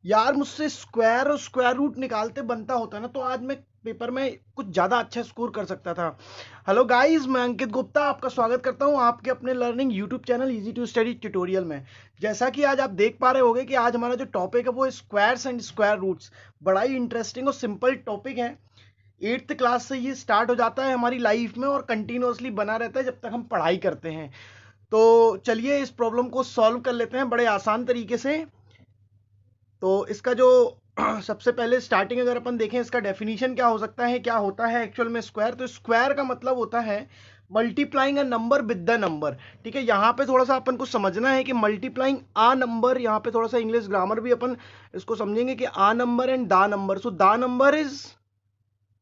यार मुझसे स्क्वायर और स्क्वायर रूट निकालते बनता होता ना तो आज मैं पेपर में कुछ ज़्यादा अच्छा स्कोर कर सकता था। हेलो गाइस, मैं अंकित गुप्ता आपका स्वागत करता हूं आपके अपने learning YouTube channel easy to study tutorial में। जैसा कि आज आप देख पा रहे होंगे कि आज हमारा जो टॉपिक है वो है स्क्वायर्स एंड स्क्वायर रूट्स। बड़ा ही इंटरेस्टिंग और सिंपल टॉपिक है। 8th क्लास से ये स्टार्ट हो जाता है हमारी लाइफ में और कंटिन्यूअसली बना रहता है जब तक हम पढ़ाई करते हैं। तो चलिए इस प्रॉब्लम को सॉल्व कर लेते हैं बड़े आसान तरीके से। तो इसका जो सबसे पहले स्टार्टिंग अगर अपन देखें, इसका डेफिनेशन क्या हो सकता है, क्या होता है एक्चुअल में स्क्वायर। तो स्क्वायर का मतलब होता है multiplying a number with the number. ठीक है, यहाँ पे थोड़ा सा अपन को समझना है कि मल्टीप्लाइंग आ नंबर, यहाँ पे थोड़ा सा इंग्लिश ग्रामर भी अपन इसको समझेंगे कि आ नंबर एंड दा नंबर। सो दा नंबर इज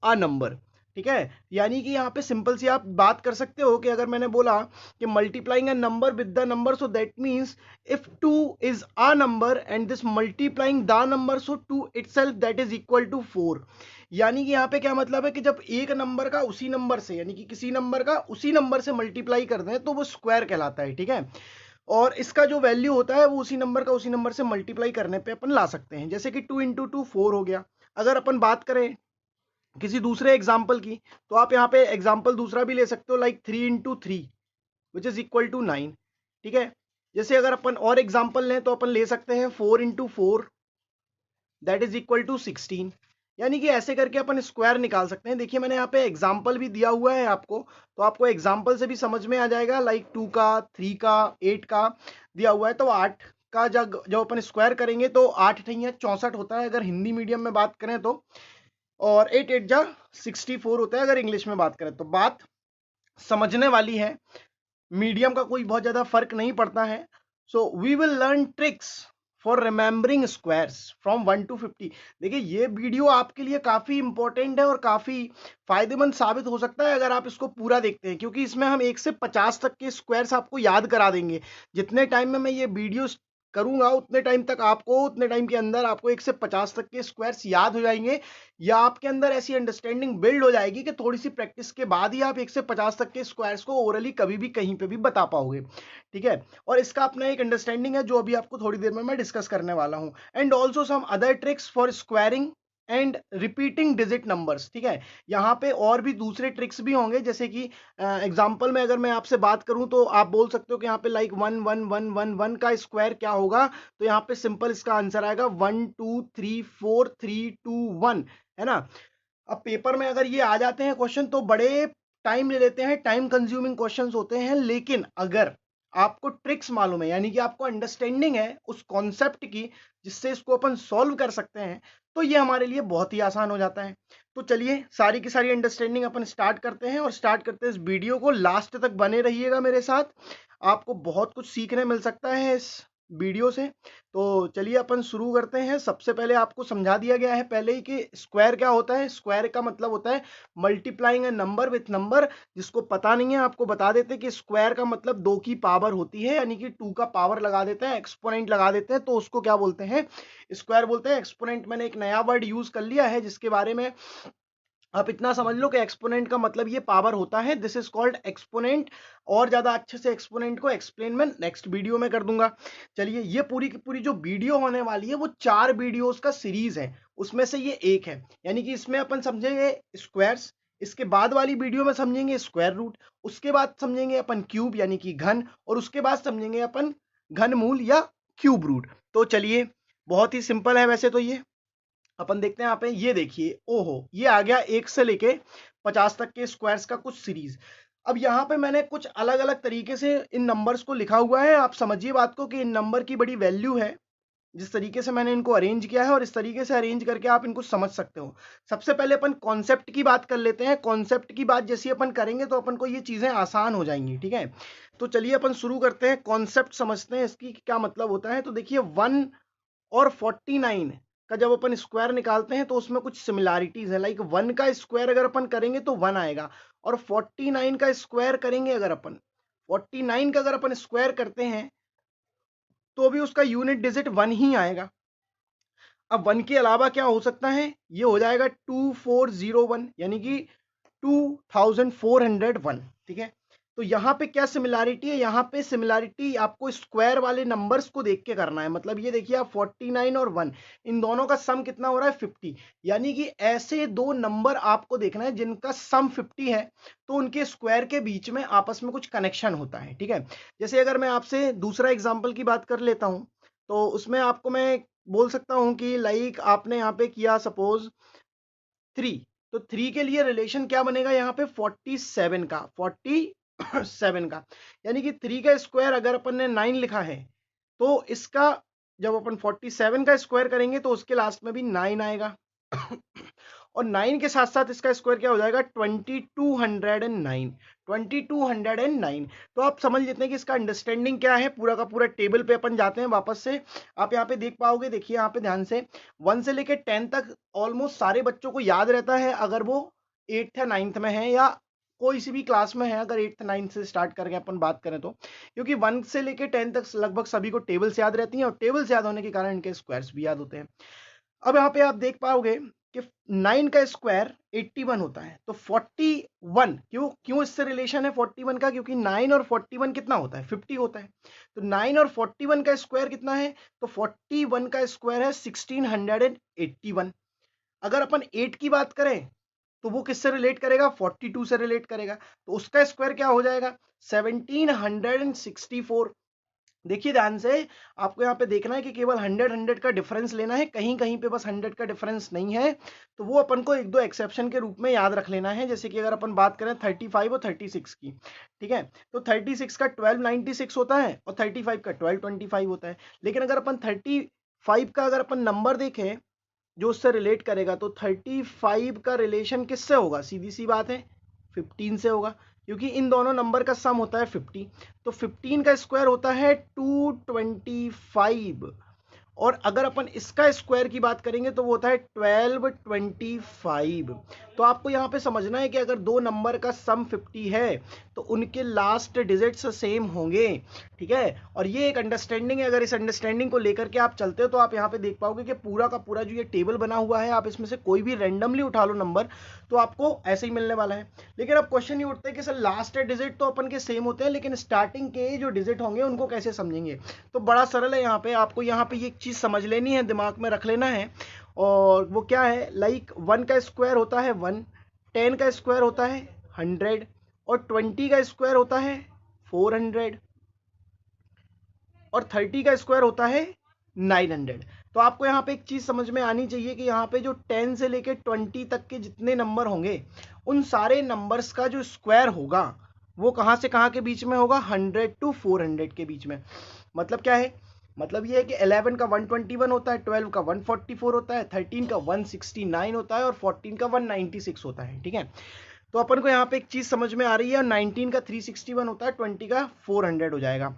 अ नंबर। ठीक है, यानी कि यहाँ पे सिंपल सी आप बात कर सकते हो कि अगर मैंने बोला कि multiplying a number with the number, so that means if 2 is a number and this multiplying the number, so 2 itself that is equal to 4। यानी कि यहाँ पे क्या मतलब है कि जब एक नंबर का उसी नंबर से, यानी कि किसी नंबर का उसी नंबर से मल्टीप्लाई कर दें तो वो स्क्वायर कहलाता है। ठीक है, और इसका जो वैल्यू होता है वो उसी नंबर का उसी नंबर से मल्टीप्लाई करने पे अपन ला सकते हैं। जैसे कि 2 इंटू 2 4 हो गया। अगर अपन बात करें किसी दूसरे एग्जाम्पल की, तो आप यहाँ पे एग्जाम्पल दूसरा भी ले सकते हो, like 3 into 3 which is equal to 9। ठीक है, जैसे अगर अपन और एग्जाम्पल लें तो अपन ले सकते हैं 4 into 4 that is equal to 16। यानी कि ऐसे करके अपन स्क्वायर निकाल सकते हैं। देखिए मैंने यहाँ पे एग्जाम्पल भी दिया हुआ है आपको, तो आपको एग्जाम्पल से भी समझ में आ जाएगा। लाइक 2 का, 3 का, 8 का दिया हुआ है। तो 8 का जब अपन स्क्वायर करेंगे तो 8 नहीं है 64 होता है अगर हिंदी मीडियम में बात करें तो, और 8 8 जा 64 होता है अगर इंग्लिश में बात करें तो। बात समझने वाली है, मीडियम का कोई बहुत ज्यादा फर्क नहीं पड़ता है। So we will learn tricks for remembering squares from 1 to 50। देखिए ये वीडियो आपके लिए काफी इंपॉर्टेंट है और काफी फायदेमंद साबित हो सकता है अगर आप इसको पूरा देखते हैं, क्योंकि इसमें हम 1 से 50 तक के स्क्वायर्स आपको याद करा देंगे। जितने टाइम में मैं ये वीडियो करूंगा उतने टाइम तक आपको, उतने टाइम के अंदर आपको 1 से 50 तक के स्क्वायर्स याद हो जाएंगे, या आपके अंदर ऐसी अंडरस्टैंडिंग बिल्ड हो जाएगी कि थोड़ी सी प्रैक्टिस के बाद ही आप 1 से 50 तक के स्क्वायर्स को ओरली कभी भी कहीं पे भी बता पाओगे। ठीक है, और इसका अपना एक अंडरस्टैंडिंग है जो अभी आपको थोड़ी देर में मैं डिस्कस करने वाला हूं। And also some other tricks for squaring and repeating digit numbers. ठीक है, यहाँ पे और भी दूसरे ट्रिक्स भी होंगे, जैसे कि एग्जाम्पल में अगर मैं आपसे बात करूं तो आप बोल सकते हो कि यहाँ पे लाइक 1 1 1 1 1 का स्क्वायर क्या होगा। तो यहाँ पे सिंपल इसका आंसर आएगा 1 2 3 4 3 2 1, है ना। अब पेपर में अगर ये आ जाते हैं क्वेश्चन तो बड़े टाइम ले लेते हैं, टाइम कंज्यूमिंग क्वेश्चंस होते हैं, लेकिन अगर आपको ट्रिक्स मालूम है, यानी कि आपको अंडरस्टैंडिंग है उस कॉन्सेप्ट की जिससे इसको अपन सॉल्व कर सकते हैं, तो ये हमारे लिए बहुत ही आसान हो जाता है। तो चलिए सारी की सारी अंडरस्टैंडिंग अपन स्टार्ट करते हैं, और स्टार्ट करते हैं इस वीडियो को। लास्ट तक बने रहिएगा मेरे साथ, आपको बहुत कुछ सीखने मिल सकता है इस वीडियो से। तो चलिए अपन शुरू करते हैं। सबसे पहले आपको समझा दिया गया है पहले ही कि स्क्वायर क्या होता है। स्क्वायर का मतलब होता है multiplying a number with number. जिसको पता नहीं है आपको बता देते हैं कि स्क्वायर का मतलब 2 की पावर होती है, यानी कि 2 का पावर लगा देते हैं, एक्सपोनेंट लगा देते हैं, तो उसको क्या बोलते हैं, स्क्वायर बोलते हैं। एक्सपोनेंट मैंने एक नया वर्ड यूज कर लिया है जिसके बारे में आप इतना समझ लो कि एक्सपोनेंट का मतलब ये पावर होता है, दिस इज कॉल्ड एक्सपोनेंट। और ज्यादा अच्छे से एक्सपोनेंट को एक्सप्लेन मैं नेक्स्ट वीडियो में कर दूंगा। चलिए ये पूरी की पूरी जो वीडियो होने वाली है वो 4 वीडियोस का सीरीज है, उसमें से ये एक है। यानी कि इसमें अपन समझेंगे स्क्वायर्स, इसके बाद वाली वीडियो में समझेंगे स्क्वायर रूट, उसके बाद समझेंगे अपन क्यूब यानी कि घन, और उसके बाद समझेंगे अपन घन मूल या क्यूब रूट। तो चलिए बहुत ही सिंपल है वैसे तो ये। अपन देखते हैं यहाँ पे, ये देखिए, ओहो ये आ गया 1 से लेके 50 तक के स्क्वायर्स का कुछ सीरीज। अब यहाँ पे मैंने कुछ अलग अलग तरीके से इन नंबर्स को लिखा हुआ है। आप समझिए बात को कि इन नंबर की बड़ी वैल्यू है जिस तरीके से मैंने इनको अरेंज किया है, और इस तरीके से अरेंज करके आप इनको समझ सकते हो। सबसे पहले अपन कॉन्सेप्ट की बात कर लेते हैं। कॉन्सेप्ट की बात जैसी अपन करेंगे तो अपन को ये चीजें आसान हो जाएंगी। ठीक है, तो चलिए अपन शुरू करते हैं, कॉन्सेप्ट समझते हैं इसकी क्या मतलब होता है। तो देखिए 1 और 49 का जब अपन स्क्वायर निकालते हैं तो उसमें कुछ सिमिलैरिटीज है। लाइक 1 का स्क्वायर अगर अपन करेंगे तो 1 आएगा, और 49 का स्क्वायर करेंगे अगर अपन, 49 का अगर अपन स्क्वायर करते हैं तो भी उसका यूनिट डिजिट 1 ही आएगा। अब 1 के अलावा क्या हो सकता है, ये हो जाएगा 2401, यानी कि 2401। ठीक है, तो यहाँ पे क्या सिमिलैरिटी है, यहाँ पे सिमिलैरिटी आपको स्क्वायर वाले नंबर्स को देख के करना है। मतलब ये देखिए आप 49 और 1 इन दोनों का सम कितना हो रहा है 50, यानी कि ऐसे दो नंबर आपको देखना है जिनका सम 50 है, तो उनके स्क्वायर के बीच में आपस में कुछ कनेक्शन होता है। ठीक है, जैसे अगर मैं आपसे दूसरा एग्जाम्पल की बात कर लेता हूं, तो उसमें आपको मैं बोल सकता हूं कि लाइक आपने यहाँ पे किया सपोज 3, तो 3 के लिए रिलेशन क्या बनेगा यहाँ पे 47 का, 47 का, यानी कि 3 का स्क्वायर अगर अपन ने 9 लिखा है तो इसका जब अपन 47 का स्क्वायर करेंगे तो उसके लास्ट में भी 9 आएगा और 9 के साथ साथ इसका स्क्वायर क्या हो जाएगा 2209, 2209। तो आप समझ लेते हैं कि इसका अंडरस्टैंडिंग क्या है। पूरा का पूरा टेबल पे अपन जाते हैं वापस से, आप यहाँ पे देख पाओगे, देखिए यहाँ पे ध्यान से 1 से लेके 10 तक ऑलमोस्ट सारे बच्चों को याद रहता है अगर वो 8th या 9th में है या कोई सी भी क्लास में है, अगर 8th 9th से स्टार्ट करके अपन बात करें तो, क्योंकि 1 से लेके 10 तक लगभग सभी को टेबल्स याद रहती हैं और टेबल्स याद होने के कारण इनके स्क्वायर्स भी याद होते हैं। अब यहाँ पे आप देख पाओगे कि 9 का स्क्वायर 81 होता है, तो 41 क्यों क्यों इससे रिलेशन है 41 का, क्योंकि 9 और 41 कितना होता है 50 होता है। तो 9 और 41 का स्क्वायर कितना है, तो 41 का स्क्वायर है 1681। अगर अपन 8 की बात करें तो वो किससे रिलेट करेगा 42 से रिलेट करेगा, तो उसका स्क्वायर क्या हो जाएगा 1764। देखिए ध्यान से, आपको यहाँ पे देखना है कि केवल 100 का डिफरेंस लेना है, कहीं कहीं पे बस 100 का डिफरेंस नहीं है, तो वो अपन को एक दो एक्सेप्शन के रूप में याद रख लेना है। जैसे कि अगर अपन बात करें 35 और 36 की, ठीक है, तो 36 का 1296 होता है और 35 का 1225 होता है। लेकिन अगर अपन 35 का अगर अपन नंबर देखें जो उससे रिलेट करेगा, तो 35 का रिलेशन किससे होगा, सीधी सी बात है 15 से होगा, क्योंकि इन दोनों नंबर का सम होता है 50। तो 15 का स्क्वायर होता है 225, और अगर अपन इसका स्क्वायर की बात करेंगे तो वो होता है 1225। तो आपको यहाँ पे समझना है कि अगर दो नंबर का सम 50 है तो उनके लास्ट डिजिट्स सेम होंगे। ठीक है, और ये एक अंडरस्टैंडिंग है। अगर इस अंडरस्टैंडिंग को लेकर के आप चलते हो तो आप यहाँ पे देख पाओगे कि पूरा का पूरा जो ये टेबल बना हुआ है, आप इसमें से कोई भी रैंडमली उठा लो नंबर तो आपको ऐसे ही मिलने वाला है। लेकिन अब क्वेश्चन ये उठता है कि सर लास्ट डिजिट तो अपन के सेम होते हैं, लेकिन स्टार्टिंग के जो डिजिट होंगे उनको कैसे समझेंगे। तो बड़ा सरल है, यहाँ पे आपको यहाँ पे ये चीज समझ लेनी है, दिमाग में रख लेना है। और वो क्या है, लाइक 1 का स्क्वायर होता है 1, 10 का स्क्वायर होता है 100 और 20 का स्क्वायर होता है 400 और 30 का स्क्वायर होता है 900। तो आपको यहाँ पे एक चीज समझ में आनी चाहिए कि यहाँ पे जो 10 से लेके 20 तक के जितने नंबर होंगे उन सारे नंबर्स का जो स्क्वायर होगा वो कहाँ से कहाँ के बीच में होगा, 100 to 400 के बीच में। मतलब क्या है, मतलब ये है कि 11 का 121 होता है, 12 का 144 होता है, 13 का 169 होता है और 14 का 196 होता है। ठीक है, तो अपन को यहाँ पे एक चीज समझ में आ रही है, 19 का 361 होता है, 20 का 400 हो जाएगा।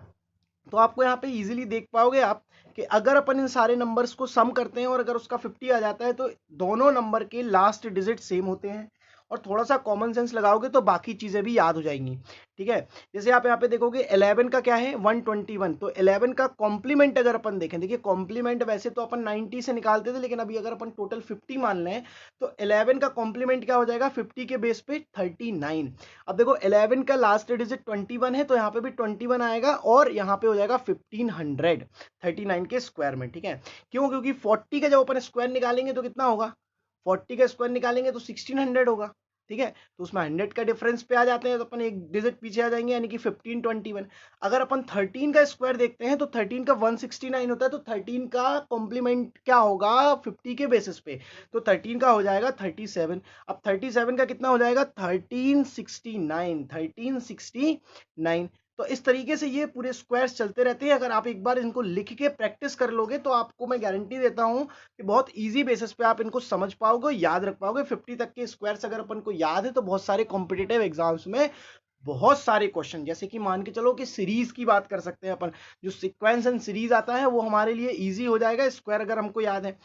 तो आपको यहाँ पे इजीली देख पाओगे आप कि अगर अपन इन सारे नंबर्स को सम करते हैं और अगर उसका 50 आ जाता है तो दोनों नंबर के लास्ट डिजिट सेम होते हैं, और थोड़ा सा कॉमन सेंस लगाओगे तो बाकी चीजें भी याद हो जाएंगी। ठीक है, जैसे आप यहाँ पे देखोगे 11 का क्या है 121, तो 11 का कॉम्प्लीमेंट अगर अपन देखें, देखिए कॉम्प्लीमेंट वैसे तो अपन 90 से निकालते थे, लेकिन अभी अगर अपन टोटल 50 मान लें तो 11 का कॉम्प्लीमेंट क्या हो जाएगा 50 के बेस पे 39। अब देखो 11 का लास्ट डिजिट 21 है, तो यहाँ पे भी 21 आएगा और यहाँ पे हो जाएगा 1500 39 के स्क्वायर में। ठीक है, क्यों, क्योंकि 40 का जब अपन स्क्वायर निकालेंगे तो कितना होगा, 40 का स्क्वायर निकालेंगे तो 1600 होगा। ठीक है, तो उसमें 100 का डिफरेंस पे आ जाते हैं तो अपन एक डिजिट पीछे आ जाएंगे, यानी कि 1521। अगर अपन 13 का स्क्वायर देखते हैं तो 13 का 169 होता है, तो 13 का कॉम्प्लीमेंट क्या होगा 50 के बेसिस पे, तो 13 का हो जाएगा 37। अब 37 का कितना हो जाएगा 1369। तो इस तरीके से ये पूरे स्क्वायर्स चलते रहते हैं। अगर आप एक बार इनको लिख के प्रैक्टिस कर लोगे तो आपको मैं गारंटी देता हूं कि बहुत इजी बेसिस पे आप इनको समझ पाओगे, याद रख पाओगे। 50 तक के स्क्वायर्स अगर अपन को याद है तो बहुत सारे कॉम्पिटिटिव एग्जाम्स में बहुत सारे क्वेश्चन, जैसे कि मान के चलो कि सीरीज की बात कर सकते हैं अपन, जो सीक्वेंस एंड सीरीज आता है वो हमारे लिए ईजी हो जाएगा, स्क्वायर अगर हमको याद है।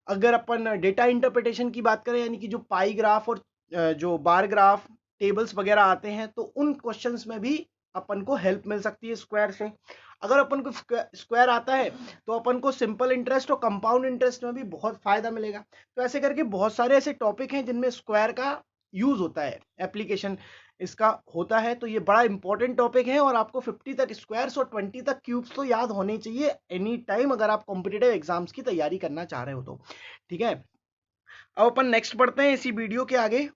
अगर अपन डेटा इंटरप्रिटेशन की बात करें, यानी कि जो पाई ग्राफ और जो बार ग्राफ टेबल्स वगैरह आते हैं, तो उन क्वेश्चंस में भी अपन को हेल्प मिल सकती है स्क्वायर से। अगर अपन को स्क्वायर आता है तो अपन को सिंपल इंटरेस्ट और कंपाउंड इंटरेस्ट में भी बहुत फायदा मिलेगा। तो ऐसे करके बहुत सारे ऐसे टॉपिक हैं जिनमें स्क्वायर का यूज होता है, एप्लीकेशन इसका होता है। तो ये बड़ा इंपॉर्टेंट टॉपिक है और आपको 50 तक स्क्वायर्स और 20 तक क्यूब्स तो याद होने चाहिए एनी टाइम, अगर आप कॉम्पिटिटिव एग्जाम्स की तैयारी करना चाह रहे हो तो। ठीक है, अब अपन नेक्स्ट बढ़ते हैं इसी वीडियो के आगे।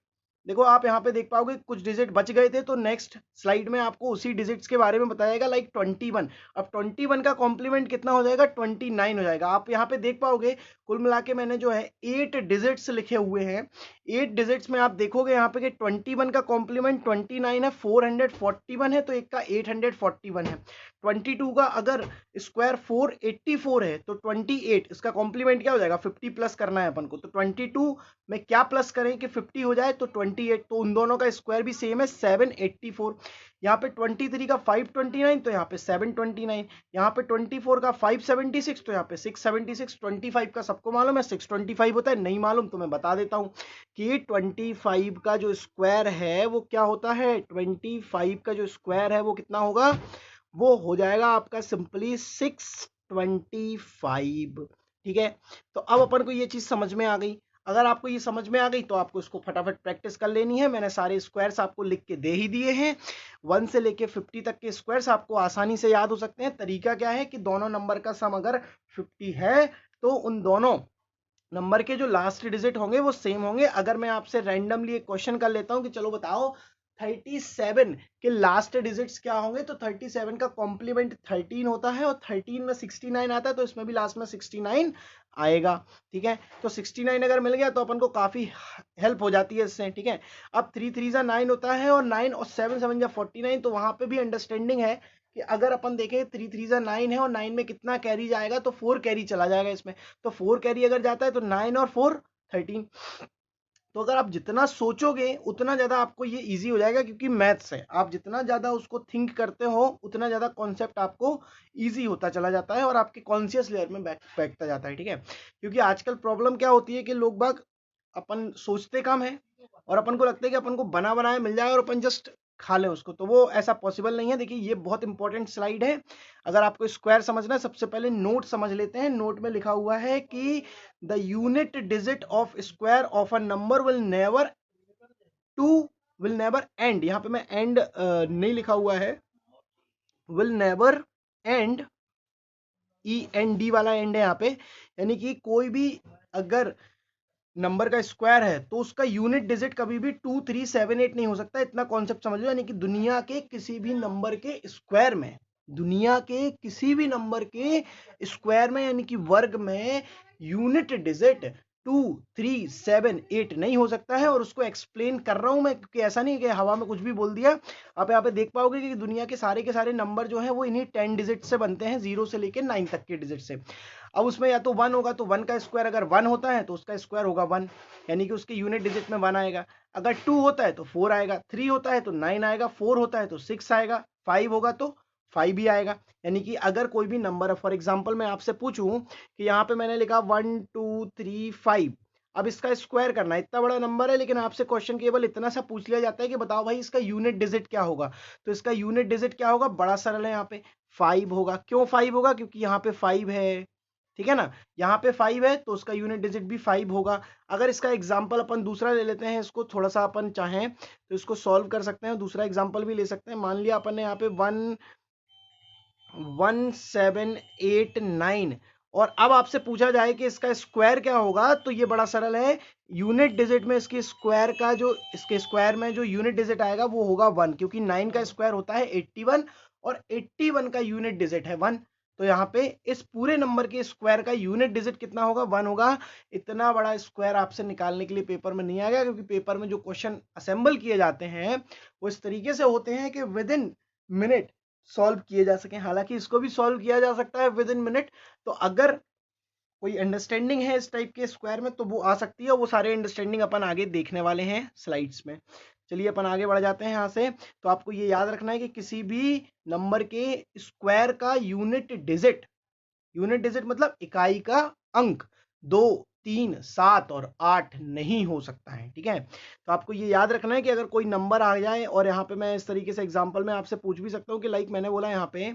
देखो आप यहाँ पे देख पाओगे कुछ डिजिट बच गए थे, तो नेक्स्ट स्लाइड में आपको उसी डिजिट्स के बारे में बताएगा, लाइक 21। अब 21 का कॉम्प्लीमेंट कितना हो जाएगा, 29 हो जाएगा। आप यहाँ पे देख पाओगे कुल मिला के मैंने जो है 8 डिजिट्स लिखे हुए हैं। 8 डिजिट्स में आप देखोगे यहाँ पे कि 21 का कॉम्प्लीमेंट 29 है, 441 है, तो एक का 841 है। 22 का अगर स्क्वायर 484 है तो 28 इसका कॉम्प्लीमेंट क्या हो जाएगा, 50 प्लस करना है अपन को, तो 22 में क्या प्लस करें कि 50 हो जाए, तो 28, तो उन दोनों का स्क्वायर भी सेम है 784। यहाँ पे 23 का 529, तो यहाँ पे 729। यहाँ पे 24 का 576, तो यहाँ पे 676। 25 का सबको मालूम है 625 होता है, नहीं मालूम तो मैं बता देता हूँ कि 25 का जो स्क्वायर है वो क्या होता है, 25 का जो स्क्वायर है वो कितना होगा, वो हो जाएगा आपका सिंपली 625। ठीक है, तो अब अपन को ये चीज समझ में आ गई। अगर आपको ये समझ में आ गई तो आपको इसको फटाफट प्रैक्टिस कर लेनी है। मैंने सारे स्क्वायर्स आपको लिख के दे ही दिए हैं। 1 से लेके 50 तक के स्क्वायर्स आपको आसानी से याद हो सकते हैं। तरीका क्या है कि दोनों नंबर का सम अगर 50 है तो उन दोनों नंबर के जो लास्ट डिजिट होंगे वो सेम होंगे। अगर मैं आपसे रैंडमली एक क्वेश्चन कर लेता हूं कि चलो बताओ 37 के लास्ट डिजिट्स क्या होंगे, तो 37 का कॉम्प्लीमेंट 13 होता है और 13 में 69 आता है, तो इसमें भी लास्ट में 69 आएगा। ठीक है, तो 69 अगर मिल गया तो अपन को काफी हेल्प हो जाती है इससे। ठीक है, अब 3 3 9 होता है और 9 और 7 7 49, तो वहां पे भी अंडरस्टैंडिंग है कि अगर अपन देखें 3 3 9 है और 9 में कितना कैरी जाएगा, तो 4 कैरी चला जाएगा इसमें। तो 4 कैरी अगर जाता है तो 9 और 4 13। तो अगर आप जितना सोचोगे उतना ज्यादा आपको ये इजी हो जाएगा, क्योंकि मैथ्स है, आप जितना ज्यादा उसको थिंक करते हो उतना ज्यादा कॉन्सेप्ट आपको इजी होता चला जाता है और आपके कॉन्शियस लेयर में बैठता जाता है। ठीक है, क्योंकि आजकल प्रॉब्लम क्या होती है कि लोग बाग अपन सोचते कम है और अपन को लगता है कि अपन को बना बनाया मिल जाए और अपन जस्ट खा लें उसको, तो वो ऐसा पॉसिबल नहीं है। देखिए ये बहुत इंपॉर्टेंट स्लाइड है। अगर आपको स्क्वायर समझना है, सबसे पहले नोट समझ लेते हैं। नोट में लिखा हुआ है कि the unit digit of square of a number will never and, यहाँ पे मैं एंड नहीं लिखा हुआ है, विल नेवर एंड, END वाला एंड है यहाँ पे, यानी कि कोई भी अगर नंबर का स्क्वायर है तो उसका यूनिट डिजिट कभी भी 2 3 7 8 नहीं हो सकता। इतना कॉन्सेप्ट समझ लो, यानी कि दुनिया के किसी भी नंबर के स्क्वायर में, दुनिया के किसी भी नंबर के स्क्वायर में यानी कि वर्ग में यूनिट डिजिट 2 3 7 8 नहीं हो सकता है। और उसको एक्सप्लेन कर रहा हूं मैं, क्योंकि ऐसा नहीं है कि हवा में कुछ भी बोल दिया। आप यहाँ पे देख पाओगे कि दुनिया के सारे नंबर जो है वो इन्हीं 10 डिजिट से बनते हैं, 0 से लेकर 9 तक के डिजिट से। अब उसमें या तो 1 होगा, तो 1 का स्क्वायर अगर 1 होता है तो उसका स्क्वायर होगा 1, यानी कि उसके यूनिट डिजिट में 1 आएगा। अगर 2 होता है तो 4 आएगा, 3 होता है तो 9 आएगा, 4 होता है तो 6 आएगा, 5 होगा तो 5 भी आएगा। यानी कि अगर कोई भी नंबर, फॉर एग्जाम्पल मैं आपसे पूछूं कि यहाँ पे मैंने लिखा 1 2 3 5, अब इसका स्क्वायर करना है, इतना बड़ा नंबर है लेकिन आपसे क्वेश्चन केवल इतना सा पूछ लिया जाता है कि बताओ भाई इसका यूनिट डिजिट क्या होगा। तो इसका यूनिट डिजिट क्या होगा, बड़ा सरल है, यहाँ पे 5 होगा। क्यों 5 होगा, क्योंकि यहाँ पे 5 है। ठीक है ना, यहाँ पे 5 है तो उसका यूनिट डिजिट भी 5 होगा। अगर इसका एग्जाम्पल अपन दूसरा ले लेते हैं, इसको थोड़ा सा अपन चाहें तो इसको सॉल्व कर सकते हैं, दूसरा एग्जाम्पल भी ले सकते हैं। मान लिया अपन ने यहाँ पे 11789 और अब आपसे पूछा जाए कि इसका स्क्वायर क्या होगा, तो ये बड़ा सरल है। यूनिट डिजिट में इसके स्क्वायर का जो, इसके स्क्वायर में जो यूनिट डिजिट आएगा वो होगा 1, क्योंकि 9 का स्क्वायर होता है 81 और 81 का यूनिट डिजिट है 1। तो यहाँ पे इस पूरे नंबर के स्क्वायर का यूनिट डिजिट कितना होगा, 1 होगा। इतना बड़ा स्क्वायर आपसे निकालने के लिए पेपर में नहीं आएगा, क्योंकि पेपर में जो क्वेश्चन असेंबल किए जाते हैं वो इस तरीके से होते हैं कि विद इन मिनट सॉल्व किए जा सके। हालांकि इसको भी सॉल्व किया जा सकता है विद इन मिनट। तो अगर कोई अंडरस्टैंडिंग है इस टाइप के स्क्वायर में तो वो आ सकती है, वो सारे अंडरस्टैंडिंग अपन आगे देखने वाले हैं स्लाइड्स में। चलिए अपन आगे बढ़ जाते हैं यहाँ से। तो आपको ये याद रखना है कि किसी भी नंबर के स्क्वायर का यूनिट डिजिट मतलब इकाई का अंक 2 3 7 और 8 नहीं हो सकता है। ठीक है, तो आपको ये याद रखना है कि अगर कोई नंबर आ जाए, और यहाँ पे मैं इस तरीके से एग्जांपल में आपसे पूछ भी सकता हूँ कि लाइक मैंने बोला यहाँ पे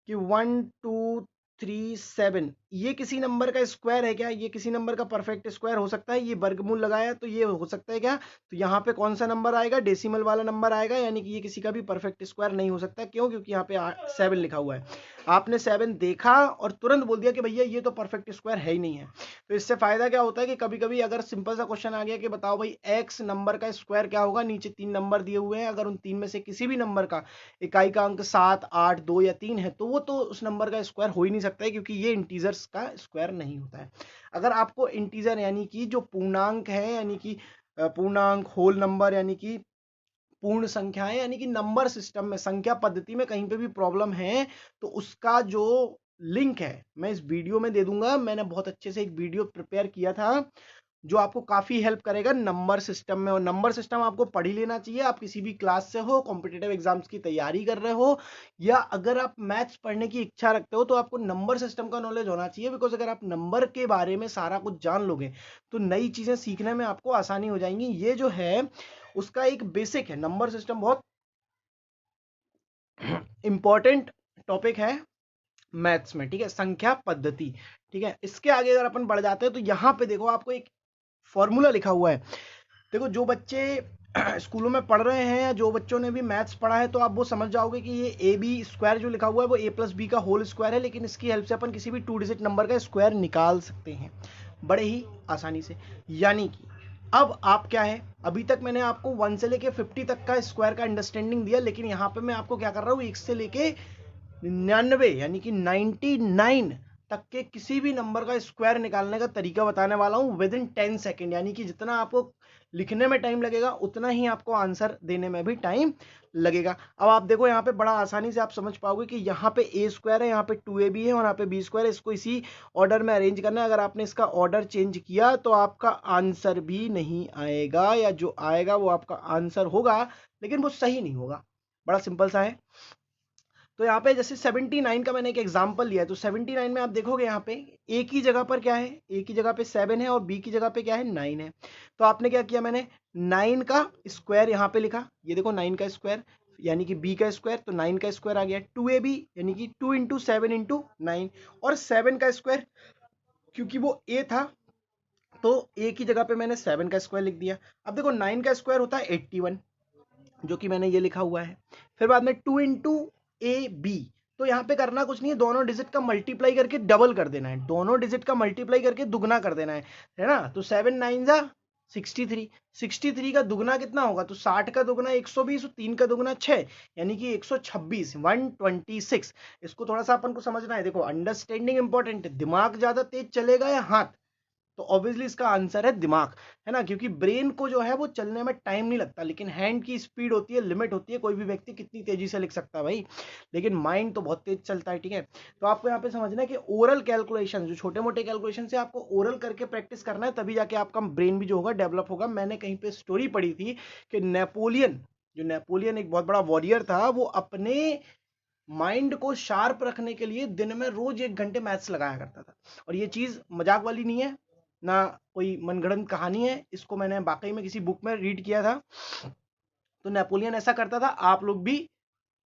कि 1 2 3 7, ये किसी नंबर का स्क्वायर है क्या? ये किसी नंबर का परफेक्ट स्क्वायर हो सकता है? ये वर्गमूल लगाया तो ये हो सकता है क्या? तो यहाँ पे कौन सा नंबर आएगा? डेसिमल वाला नंबर आएगा, यानी कि ये किसी का भी परफेक्ट स्क्वायर नहीं हो सकता। क्यों? क्योंकि यहाँ पे 7 लिखा हुआ है। आपने 7 देखा और तुरंत बोल दिया कि भैया ये तो परफेक्ट स्क्वायर है ही नहीं है। तो इससे फायदा क्या होता है कि कभी कभी अगर सिंपल सा क्वेश्चन आ गया कि बताओ भाई एक्स नंबर का स्क्वायर क्या होगा, नीचे 3 नंबर दिए हुए हैं, अगर उन 3 में से किसी भी नंबर का इकाई का अंक 7, 8, 2 या 3 है तो वो तो उस नंबर का स्क्वायर हो ही नहीं सकता है, क्योंकि ये इंटीजर्स का स्क्वायर नहीं होता है। अगर आपको इंटीजर यानी कि जो पूर्णांक है, यानी कि पूर्णांक, होल नंबर, यानी कि पूर्ण संख्याएं, यानी कि नंबर सिस्टम में, संख्या पद्धति में कहीं पे भी प्रॉब्लम है तो उसका जो लिंक है मैं इस वीडियो में दे दूंगा। मैंने बहुत अच्छे से एक वीडियो प्रिपेयर किया था जो आपको काफी हेल्प करेगा नंबर सिस्टम में। और नंबर सिस्टम आपको पढ़ ही लेना चाहिए, आप किसी भी क्लास से हो, कॉम्पिटिटिव एग्जाम्स की तैयारी कर रहे हो, या अगर आप मैथ्स पढ़ने की इच्छा रखते हो तो आपको नंबर सिस्टम का नॉलेज होना चाहिए। बिकॉज अगर आप नंबर के बारे में सारा कुछ जान लोगे तो नई चीजें सीखने में आपको आसानी हो जाएंगी। ये जो है उसका एक बेसिक है, नंबर सिस्टम बहुत इंपॉर्टेंट टॉपिक है मैथ्स में, ठीक है, संख्या पद्धति। ठीक है, इसके आगे अगर अपन बढ़ जाते हैं तो यहाँ पे देखो आपको एक फॉर्मूला लिखा हुआ है। देखो जो बच्चे स्कूलों में पढ़ रहे हैं या जो बच्चों ने भी मैथ्स पढ़ा है तो आप वो समझ जाओगे कि ये ए बी स्क्वायर जो लिखा हुआ है वो ए प्लस बी का होल स्क्वायर है, लेकिन इसकी हेल्प से अपन किसी भी 2 डिजिट नंबर का स्क्वायर निकाल सकते हैं बड़े ही आसानी से। यानी कि अब आप क्या है, अभी तक मैंने आपको 1 से लेके 50 तक का स्क्वायर का अंडरस्टैंडिंग दिया, लेकिन यहाँ पे मैं आपको क्या कर रहा हूँ, 1 से लेके 99 यानी कि 99 तक के किसी भी नंबर का स्क्वायर निकालने का तरीका बताने वाला हूं विद इन 10 सेकेंड। यानी कि जितना आपको लिखने में टाइम लगेगा उतना ही आपको आंसर देने में भी टाइम लगेगा। अब आप देखो यहाँ पे बड़ा आसानी से आप समझ पाओगे कि यहाँ पे ए स्क्वायर है, यहाँ पे 2ab है और यहाँ पे बी स्क्वायर है। इसको इसी ऑर्डर में अरेंज करना है। अगर आपने इसका ऑर्डर चेंज किया तो आपका आंसर भी नहीं आएगा, या जो आएगा वो आपका आंसर होगा लेकिन वो सही नहीं होगा। बड़ा सिंपल सा है। तो यहाँ पे जैसे 79 का मैंने एक एग्जांपल लिया है, तो 79 में आप देखोगे यहाँ पे ए की जगह पर क्या है, ए की जगह पे 7 है और बी की जगह पे क्या है, 9 है। तो आपने क्या किया, मैंने 9 का स्क्वायर यहाँ पे लिखा, ये देखो 9 का स्क्वायर यानी कि बी का स्क्वायर, तो 9 का स्क्वायर आ गया 2ab यानी कि 2 इंटू 7 इंटू 9, और 7 का स्क्वायर क्योंकि वो ए था तो ए की जगह पे मैंने 7 का स्क्वायर लिख दिया। अब देखो 9 का स्क्वायर होता है 81, जो कि मैंने ये लिखा हुआ है। फिर बाद में 2 इंटू ए बी, तो यहाँ पे करना कुछ नहीं है, दोनों डिजिट का मल्टीप्लाई करके डबल कर देना है, दोनों डिजिट का मल्टीप्लाई करके दुगना कर देना है ना। तो 7 9 जा 63, 63 का दुगना कितना होगा, तो 60 का दुगना 120, 3 का दुगना 6 यानी कि 126, 126। इसको थोड़ा सा अपन को समझना है। देखो अंडरस्टैंडिंग इंपॉर्टेंट है, दिमाग ज्यादा तेज चलेगा या हाथ, तो ऑब्वियसली इसका आंसर है दिमाग, है ना, क्योंकि ब्रेन को जो है वो चलने में टाइम नहीं लगता, लेकिन हैंड की स्पीड होती है, लिमिट होती है, कोई भी व्यक्ति कितनी तेजी से लिख सकता है भाई, लेकिन माइंड तो बहुत तेज चलता है। ठीक है, तो आपको यहाँ पे समझना है कि ओरल कैलकुलेशन, जो छोटे मोटे कैलकुलेशन से आपको ओरल करके प्रैक्टिस करना है, तभी जाके आपका ब्रेन भी जो होगा डेवलप होगा। मैंने कहीं पे स्टोरी पढ़ी थी कि नेपोलियन एक बहुत बड़ा वॉरियर था, वो अपने माइंड को शार्प रखने के लिए दिन में रोज 1 घंटे मैथ्स लगाया करता था। और ये चीज मजाक वाली नहीं है ना, कोई मनगढ़ंत कहानी है, इसको मैंने वाकई में किसी बुक में रीड किया था। तो नेपोलियन ऐसा करता था, आप लोग भी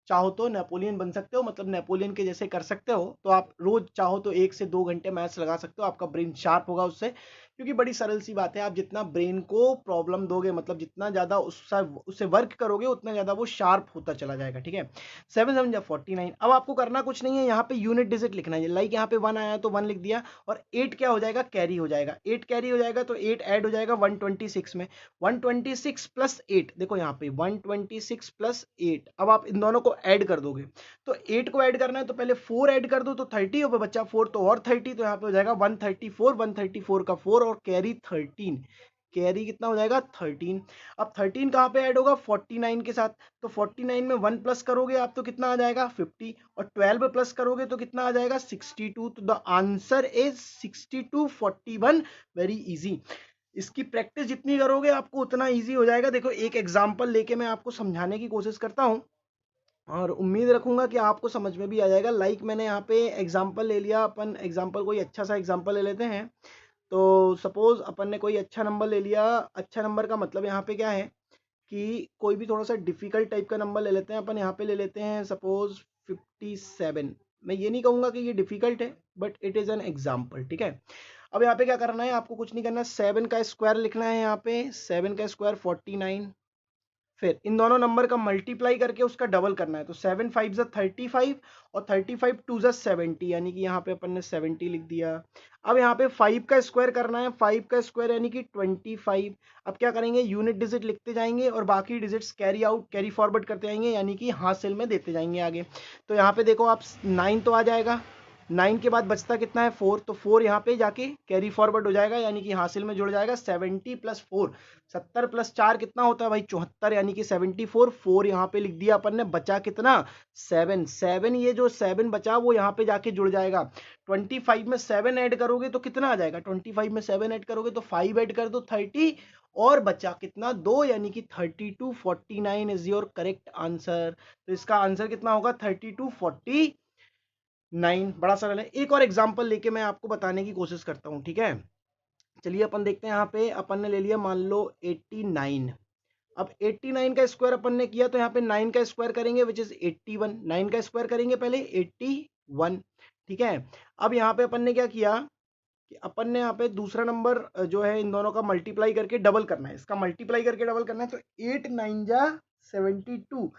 चाहो तो नेपोलियन बन सकते हो, मतलब नेपोलियन के जैसे कर सकते हो। तो आप रोज चाहो तो 1 से 2 घंटे मैथ्स लगा सकते हो, आपका ब्रेन शार्प होगा उससे, क्योंकि बड़ी सरल सी बात है, आप जितना ब्रेन को प्रॉब्लम दोगे, मतलब जितना ज्यादा उससे वर्क करोगे उतना ज्यादा वो शार्प होता चला जाएगा। ठीक है, 7 7 जा 49। अब आपको करना कुछ नहीं है, यहाँ पे यूनिट डिजिट लिखना है, लाइक यहाँ पे 1 आया तो 1 लिख दिया, और 8 क्या हो जाएगा, कैरी हो जाएगा, 8 कैरी हो जाएगा तो 8 ऐड हो जाएगा 126 में, 126 प्लस 8, देखो यहाँ पे 126 प्लस 8, अब आप इन दोनों को ऐड कर दोगे, तो 8 को ऐड करना है तो पहले 4 ऐड कर दो, तो 30 हो बच्चा 4 तो और 30, तो यहाँ पे हो जाएगा 134, 134 का 4 और कैरी 13, कैरी कितना हो जाएगा 13। अब 13 कहाँ पे ऐड होगा, 49 के साथ, तो 49 में 1 प्लस करोगे आप तो कितना आ जाएगा 50, और 12 प्लस करोगे तो कितना आ जाएगा 62, तो the answer is 62 41। Very easy, इसकी प्रैक्टिस जितनी करोगे आपको उतना इजी हो जाएगा। देखो एक एग्जांपल लेके मैं आपको समझाने की कोशिश करता हूँ और उम्मीद रखूंगा कि आपको समझ में भी आ जाएगा। लाइक मैंने यहाँ पे एग्जांपल ले लिया, अपन एग्जांपल कोई अच्छा सा एग्जांपल ले लेते हैं। तो सपोज अपन ने कोई अच्छा नंबर ले लिया, अच्छा नंबर का मतलब यहाँ पे क्या है कि कोई भी थोड़ा सा डिफिकल्ट टाइप का नंबर ले लेते हैं अपन, यहाँ पे ले लेते हैं सपोज 57, मैं ये नहीं कहूंगा कि ये डिफिकल्ट है, but it is an example, ठीक है। अब यहाँ पे क्या करना है, आपको कुछ नहीं करना, 7 का स्क्वायर लिखना है, यहाँ पे 7 का स्क्वायर 49, फिर इन दोनों नंबर का मल्टीप्लाई करके उसका डबल करना है, तो 7 5 जा 35 और 35 2 जा 70, यानी कि यहाँ पे अपन ने 70 लिख दिया। अब यहाँ पे 5 का स्क्वायर करना है, 5 का स्क्वायर यानी कि 25। अब क्या करेंगे, यूनिट डिजिट लिखते जाएंगे और बाकी digits carry out carry forward करते जाएंगे, यानी कि हासिल में देते जाएंगे आगे। तो यहाँ पे देखो आप 9 तो आ जाएगा, 9 के बाद बचता कितना है 4, तो 4 यहाँ पे जाके कैरी फॉरवर्ड हो जाएगा, यानी कि हासिल में जुड़ जाएगा 70 प्लस 4, 70 प्लस 4 कितना होता है भाई 74, यानी कि 74। 4 यहाँ पे लिख दिया अपन ने, बचा कितना 7, 7 ये जो 7 बचा वो यहाँ पे जाके जुड़ जाएगा। 25 में 7 ऐड करोगे तो कितना आ जाएगा, 25 में 7 ऐड करोगे तो 5 ऐड कर दो 30, और बचा कितना 2, यानी कि 32 49 इज योर करेक्ट आंसर। तो इसका आंसर कितना होगा 32 49। बड़ा सरल है। एक और एग्जांपल लेके मैं आपको बताने की कोशिश करता हूँ, ठीक है। चलिए अपन देखते हैं, यहाँ पे अपन ने ले लिया मान लो 89। अब 89 का स्क्वायर अपन ने किया, तो यहाँ पे 9 का स्क्वायर करेंगे विच इज 81, 9 का स्क्वायर करेंगे पहले 81, ठीक है। अब यहाँ पे अपन ने क्या किया कि अपन ने यहाँ पे दूसरा नंबर जो है इन दोनों का मल्टीप्लाई करके डबल करना है, इसका मल्टीप्लाई करके डबल करना है, तो 8 9 जा 72,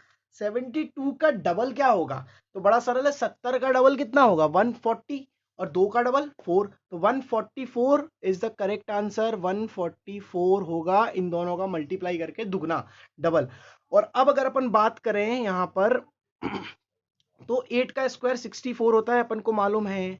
72 का डबल क्या होगा, तो बड़ा सरल है, 70 का डबल कितना होगा 140, और 2 का डबल 4, तो 144 इज द करेक्ट आंसर, 144 होगा इन दोनों का मल्टीप्लाई करके दुगना डबल। और अब अगर अपन बात करें यहाँ पर तो 8 का स्क्वायर 64 होता है, अपन को मालूम है,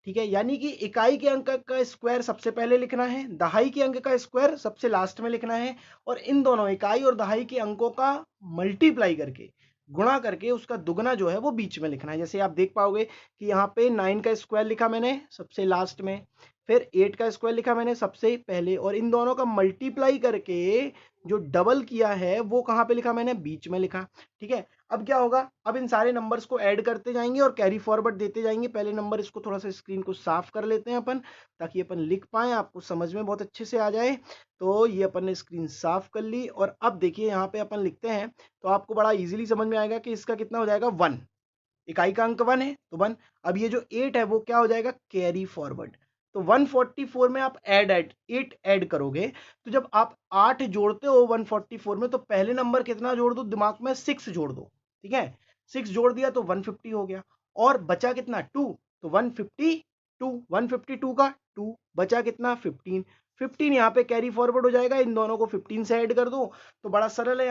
ठीक है। यानी कि इकाई के अंक का स्क्वायर सबसे पहले लिखना है, दहाई के अंक का स्क्वायर सबसे लास्ट में लिखना है, और इन दोनों इकाई और दहाई के अंकों का मल्टीप्लाई करके गुणा करके उसका दुगना जो है वो बीच में लिखना है। जैसे आप देख पाओगे कि यहाँ पे 9 का स्क्वायर लिखा मैंने सबसे लास्ट में, फिर 8 का स्क्वायर लिखा मैंने सबसे पहले, और इन दोनों का मल्टीप्लाई करके जो डबल किया है वो कहाँ पे लिखा मैंने, बीच में लिखा, ठीक है। अब क्या होगा, अब इन सारे नंबर्स को ऐड करते जाएंगे और कैरी फॉरवर्ड देते जाएंगे। पहले नंबर इसको थोड़ा सा स्क्रीन को साफ कर लेते हैं अपन, ताकि अपन लिख पाए, आपको समझ में बहुत अच्छे से आ जाए। तो ये अपन ने स्क्रीन साफ कर ली, और अब देखिए यहाँ पे अपन लिखते हैं, तो आपको बड़ा इजीली समझ में आएगा कि इसका कितना हो जाएगा 1, इकाई का अंक 1 है तो 1। अब ये जो 8 है वो क्या हो जाएगा, कैरी फॉरवर्ड। तो 144 में आप 8 ऐड करोगे, तो जब आप 8 जोड़ते हो 144 में, तो पहले नंबर कितना जोड़ दो, दिमाग में 6 जोड़ दो, ठीक है। 6 जोड़ दिया तो 150 हो गया, और बचा कितना 2, तो 152, 152 का 2 बचा कितना 15, 15 यहाँ पे कैरी फॉरवर्ड हो जाएगा, इन दोनों को 15 से ऐड कर दो, तो बड़ा सरल है।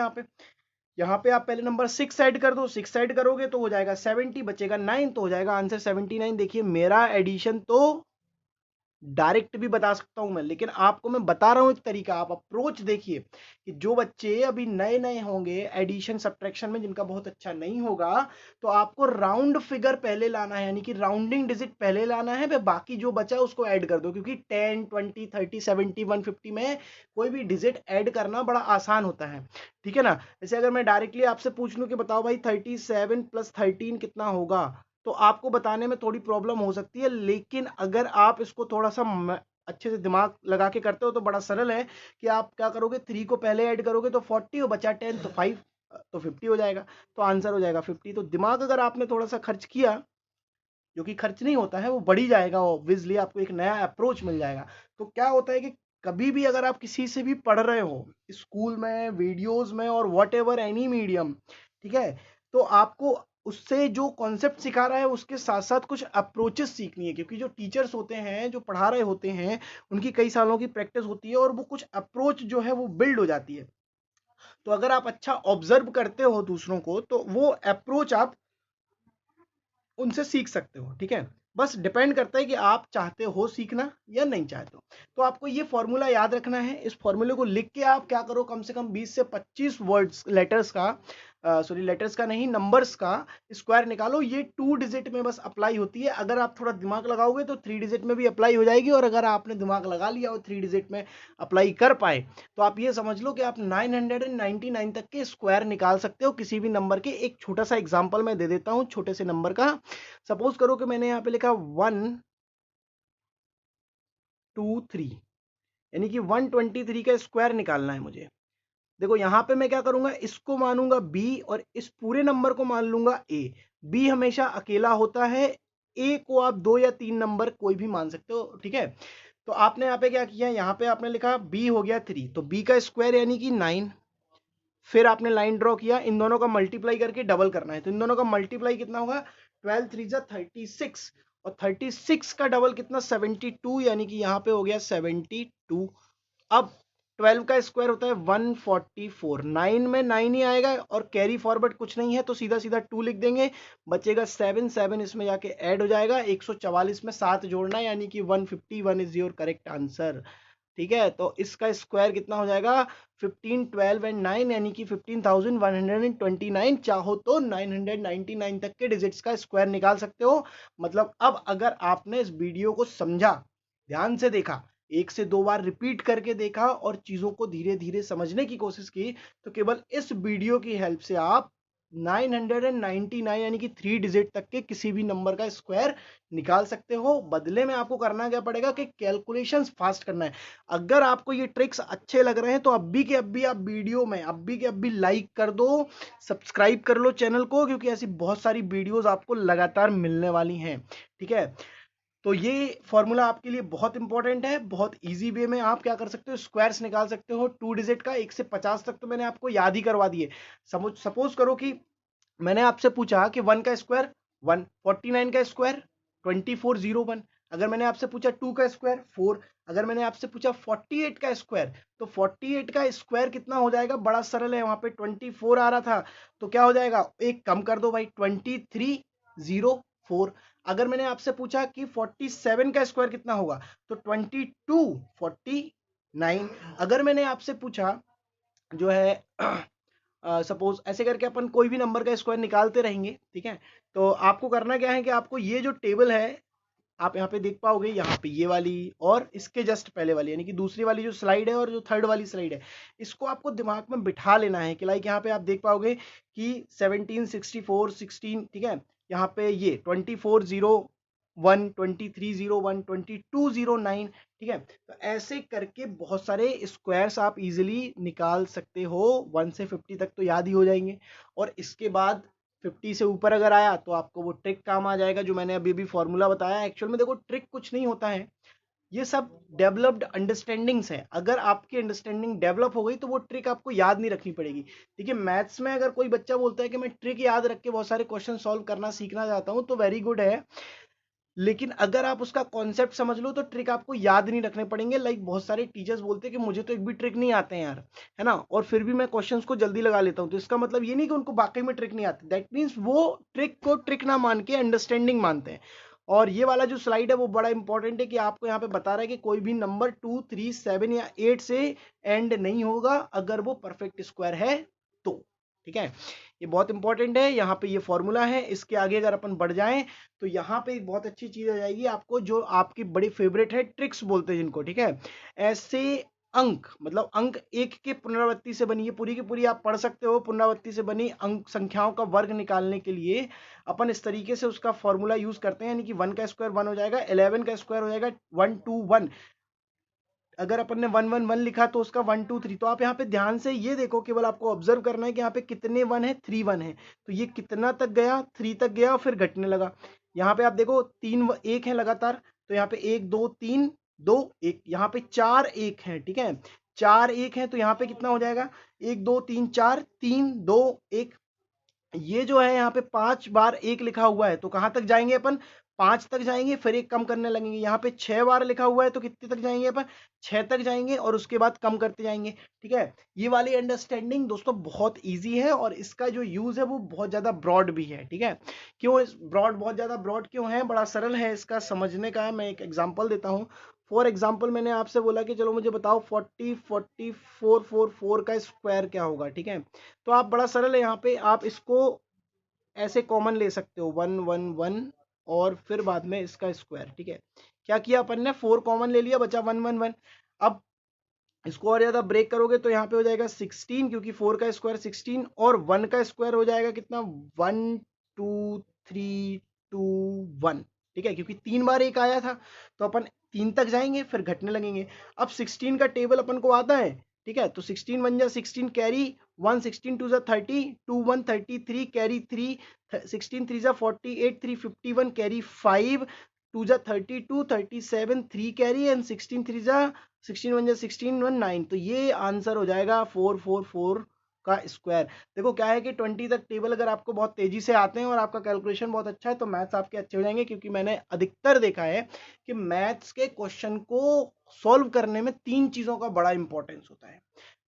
यहाँ पे आप पहले नंबर 6 ऐड कर दो, 6 ऐड करोगे तो हो जाएगा 70, बचेगा 9, तो हो जाएगा आंसर 79। देखिए मेरा एडिशन तो डायरेक्ट भी बता सकता हूं मैं, लेकिन आपको मैं बता रहा हूं एक तरीका, आप अप्रोच देखिए कि जो बच्चे अभी नए नए होंगे एडिशन सब्ट्रैक्शन में, जिनका बहुत अच्छा नहीं होगा, तो आपको राउंड फिगर पहले लाना है, यानी कि राउंडिंग डिजिट पहले लाना है, फिर बाकी जो बचा उसको ऐड कर दो, क्योंकि 10 20 30 70 150 में कोई भी डिजिट ऐड करना बड़ा आसान होता है, ठीक है ना। जैसे अगर मैं डायरेक्टली आपसे पूछ लूं कि बताओ भाई 37 प्लस 13 कितना होगा, तो आपको बताने में थोड़ी प्रॉब्लम हो सकती है, लेकिन अगर आप इसको थोड़ा सा अच्छे से दिमाग लगा के करते हो तो बड़ा सरल है कि आप क्या करोगे, 3 को पहले ऐड करोगे तो 40, और बचा 10 तो 5 तो 50 हो जाएगा, तो आंसर हो जाएगा 50। तो दिमाग अगर आपने थोड़ा सा खर्च किया, जो कि खर्च नहीं होता है, वो बढ़ी जाएगा, ऑब्वियसली आपको एक नया अप्रोच मिल जाएगा। तो क्या होता है कि कभी भी अगर आप किसी से भी पढ़ रहे हो, स्कूल में, वीडियोस में, और वॉट एवर एनी मीडियम, ठीक है, तो आपको उससे जो कॉन्सेप्ट सिखा रहा है उसके साथ साथ कुछ अप्रोचेस सीखनी है, क्योंकि जो टीचर्स होते हैं जो पढ़ा रहे होते हैं उनकी कई सालों की प्रैक्टिस होती है, और वो कुछ अप्रोच जो है वो बिल्ड हो जाती है। तो अगर आप अच्छा ऑब्जर्व करते हो दूसरों को, तो वो अप्रोच आप उनसे सीख सकते हो, ठीक है। बस डिपेंड करता है कि आप चाहते हो सीखना या नहीं चाहते हो। तो आपको ये फॉर्मूला याद रखना है, इस फॉर्मूले को लिख के आप क्या करो, कम से कम 20 से 25 वर्ड्स लेटर्स का, सॉरी लेटर्स का नहीं, नंबर्स का स्क्वायर निकालो। ये 2 डिजिट में बस अप्लाई होती है, अगर आप थोड़ा दिमाग लगाओगे तो 3 डिजिट में भी अप्लाई हो जाएगी, और अगर आपने दिमाग लगा लिया और 3 डिजिट में अप्लाई कर पाए, तो आप ये समझ लो कि आप 999 तक के स्क्वायर निकाल सकते हो किसी भी नंबर के। एक छोटा सा एग्जाम्पल मैं दे देता हूँ छोटे से नंबर का। सपोज करो कि मैंने यहाँ पे लिखा 1 2 3, यानी कि 123 का स्क्वायर निकालना है मुझे। देखो यहाँ पे मैं क्या करूंगा, इसको मानूंगा बी और इस पूरे नंबर को मान लूंगा ए। बी हमेशा अकेला होता है, ए को आप 2 या 3 नंबर कोई भी मान सकते हो, ठीक है। तो आपने यहाँ पे क्या किया, यहाँ पे आपने लिखा बी हो गया 3, तो बी का स्क्वायर यानी कि 9। फिर आपने लाइन ड्रॉ किया, इन दोनों का मल्टीप्लाई करके डबल करना है, तो इन दोनों का मल्टीप्लाई कितना होगा, 12 3 जा 36, और 36 का डबल कितना, 72, यानी कि यहाँ पे हो गया 72। अब 12 का स्क्वायर होता है 144, 9 में 9 ही आएगा और कैरी फॉरवर्ड कुछ नहीं है, तो सीधा सीधा 2 लिख देंगे, बचेगा 7, 7 इसमें जाके ऐड हो जाएगा, 144 में 7 जोड़ना है, यानी कि 151 इज योर करेक्ट आंसर, ठीक है। तो इसका स्क्वायर कितना हो जाएगा, 15 12 एंड 9, यानी कि 15,129। चाहो तो 999 तक के डिजिट्स का स्क्वायर निकाल सकते हो। मतलब अब अगर आपने इस वीडियो को समझा, ध्यान से देखा, 1 से 2 बार रिपीट करके देखा और चीजों को धीरे धीरे समझने की कोशिश की, तो केवल इस वीडियो की हेल्प से आप 999 यानी कि 3 डिजिट तक के किसी भी नंबर का स्क्वायर निकाल सकते हो। बदले में आपको करना क्या पड़ेगा कि कैलकुलेशंस फास्ट करना है। अगर आपको ये ट्रिक्स अच्छे लग रहे हैं तो अभी के अभी आप वीडियो में अभी के अभी लाइक कर दो, सब्सक्राइब कर लो चैनल को, क्योंकि ऐसी बहुत सारी वीडियोस आपको लगातार मिलने वाली हैं, ठीक है। तो ये फॉर्मूला आपके लिए बहुत इंपॉर्टेंट है। बहुत इजी वे में आप क्या कर सकते हो, स्क्वायर्स निकाल सकते हो 2 डिजिट का। 1 से 50 तक तो मैंने आपको याद ही करवा दिए। सपोज करो कि मैंने आपसे पूछा कि 1 का स्क्वायर 1, 49 का स्क्वायर 2401। अगर मैंने आपसे पूछा 2 का स्क्वायर 4, अगर मैंने आपसे पूछा 48 का स्क्वायर, तो 48 का स्क्वायर कितना हो जाएगा, बड़ा सरल है, वहां पे 24 आ रहा था, तो क्या हो जाएगा, एक कम कर दो भाई, 2304। अगर मैंने आपसे पूछा कि 47 का स्क्वायर कितना होगा, तो 2249। अगर मैंने आपसे पूछा जो है सपोज ऐसे करके अपन कोई भी नंबर का स्क्वायर निकालते रहेंगे, ठीक है। तो आपको करना क्या है कि आपको ये जो टेबल है, आप यहाँ पे देख पाओगे, यहाँ पे ये वाली और इसके जस्ट पहले वाली, यानी कि दूसरी वाली जो स्लाइड है और जो थर्ड वाली स्लाइड है, इसको आपको दिमाग में बिठा लेना है कि लाइक यहाँ पे आप देख पाओगे कि 1764 16, ठीक है। यहाँ पे ये 2401 2301 2209, ठीक है। तो ऐसे करके बहुत सारे स्क्वायर्स आप इजीली निकाल सकते हो। 1 से 50 तक तो याद ही हो जाएंगे, और इसके बाद 50 से ऊपर अगर आया तो आपको वो ट्रिक काम आ जाएगा जो मैंने अभी भी फॉर्मूला बताया। एक्चुअल में देखो, ट्रिक कुछ नहीं होता है, ये सब डेवलप्ड अंडरस्टैंडिंग्स है। अगर आपकी अंडरस्टैंडिंग डेवलप हो गई तो वो ट्रिक आपको याद नहीं रखनी पड़ेगी। देखिए, मैथ्स में अगर कोई बच्चा बोलता है कि मैं ट्रिक याद रख के बहुत सारे क्वेश्चन सॉल्व करना सीखना चाहता हूँ, तो वेरी गुड है, लेकिन अगर आप उसका कॉन्सेप्ट समझ लो तो ट्रिक आपको याद नहीं रखने पड़ेंगे। लाइक बहुत सारे टीचर्स बोलते हैं कि मुझे तो एक भी ट्रिक नहीं आते हैं यार, है ना, और फिर भी मैं क्वेश्चंस को जल्दी लगा लेता हूं, तो इसका मतलब ये नहीं कि उनको वाकई में ट्रिक नहीं आती, दैट मीन्स वो ट्रिक को ट्रिक ना मान के अंडरस्टैंडिंग मानते हैं। और ये वाला जो स्लाइड है वो बड़ा इंपॉर्टेंट है कि आपको यहाँ पे बता रहा है कि कोई भी नंबर 2 3 7 या 8 से एंड नहीं होगा अगर वो परफेक्ट स्क्वायर है तो, ठीक है। ये बहुत इंपॉर्टेंट है। यहाँ पे ये फॉर्मूला है, इसके आगे अगर अपन बढ़ जाएं तो यहाँ पे एक बहुत अच्छी चीज आ जाएगी आपको, जो आपकी बड़ी फेवरेट है, ट्रिक्स बोलते हैं जिनको, ठीक है। ऐसे अंक, मतलब अंक एक के पुनरावृत्ति से बनी, ये पूरी की पूरी आप पढ़ सकते हो, पुनरावृत्ति से बनी अंक संख्याओं का वर्ग निकालने के लिए अपन इस तरीके से उसका फॉर्मूला यूज करते हैं। यानी कि 1 का स्क्वायर 1 हो जाएगा, 11 का स्क्वायर हो जाएगा 121। अगर अपन ने 111 लिखा तो उसका 123। तो आप यहाँ पे ध्यान से ये देखो, केवल आपको ऑब्जर्व करना है कि यहाँ पे कितने 1 है, 3 1 है, तो ये कितना तक गया, 3 तक गया और फिर घटने लगा। यहाँ पे आप देखो 3 1 है लगातार, तो यहाँ पे 1 2 3 2 1, यहाँ पे 4 1 है, ठीक है। 4 1 है तो यहाँ पे कितना हो जाएगा, 1 2 3 4 3 2 1। ये जो है यहाँ पे 5 बार 1 लिखा हुआ है, तो कहाँ तक जाएंगे अपन, 5 तक जाएंगे, फिर एक कम करने लगेंगे। यहाँ पे 6 बार लिखा हुआ है तो कितने तक जाएंगे अपन, 6 तक जाएंगे और उसके बाद कम करते जाएंगे, ठीक है। ये वाली अंडरस्टैंडिंग दोस्तों बहुत इजी है, और इसका जो यूज है वो बहुत ज्यादा ब्रॉड भी है, ठीक है। क्यों इस ब्रॉड, बहुत ज्यादा ब्रॉड क्यों है, बड़ा सरल है इसका समझने का है। मैं एक एग्जाम्पल देता हूँ। फॉर एग्जाम्पल मैंने आपसे बोला कि चलो मुझे बताओ 40 44 4 का स्क्वायर क्या होगा, ठीक है। तो आप, बड़ा सरल है, यहाँ पे आप इसको ऐसे कॉमन ले सकते हो, 1 1 1 और फिर बाद में इसका स्क्वायर, ठीक है। क्या किया अपन ने, 4 कॉमन ले लिया, बचा 1 1 1। अब इसको और ज्यादा ब्रेक करोगे तो यहाँ पे हो जाएगा 16, क्योंकि 4 का स्क्वायर 16, और 1 का स्क्वायर हो जाएगा कितना, 1 2 3 2 1, ठीक है, क्योंकि 3 बार एक आया था, तो अपन 3 तक जाएंगे फिर घटने लगेंगे। अब 16 का टेबल अपन को आता है, ठीक है, तो 16 1 जा 16 carry 1 16 2 30, 2 1 33, carry 3, 16 3 48, 3 51, carry 5, 2 32, 37, 3 carry and 16 3 16 1 16 1 9। तो ये आंसर हो जाएगा 444 का स्क्वायर। देखो क्या है कि 20 तक टेबल अगर आपको बहुत तेजी से आते हैं और आपका कैलकुलेशन बहुत अच्छा है तो मैथ्स आपके अच्छे हो जाएंगे, क्योंकि मैंने अधिकतर देखा है कि मैथ्स के क्वेश्चन को सॉल्व करने में 3 चीजों का बड़ा इंपॉर्टेंस होता है।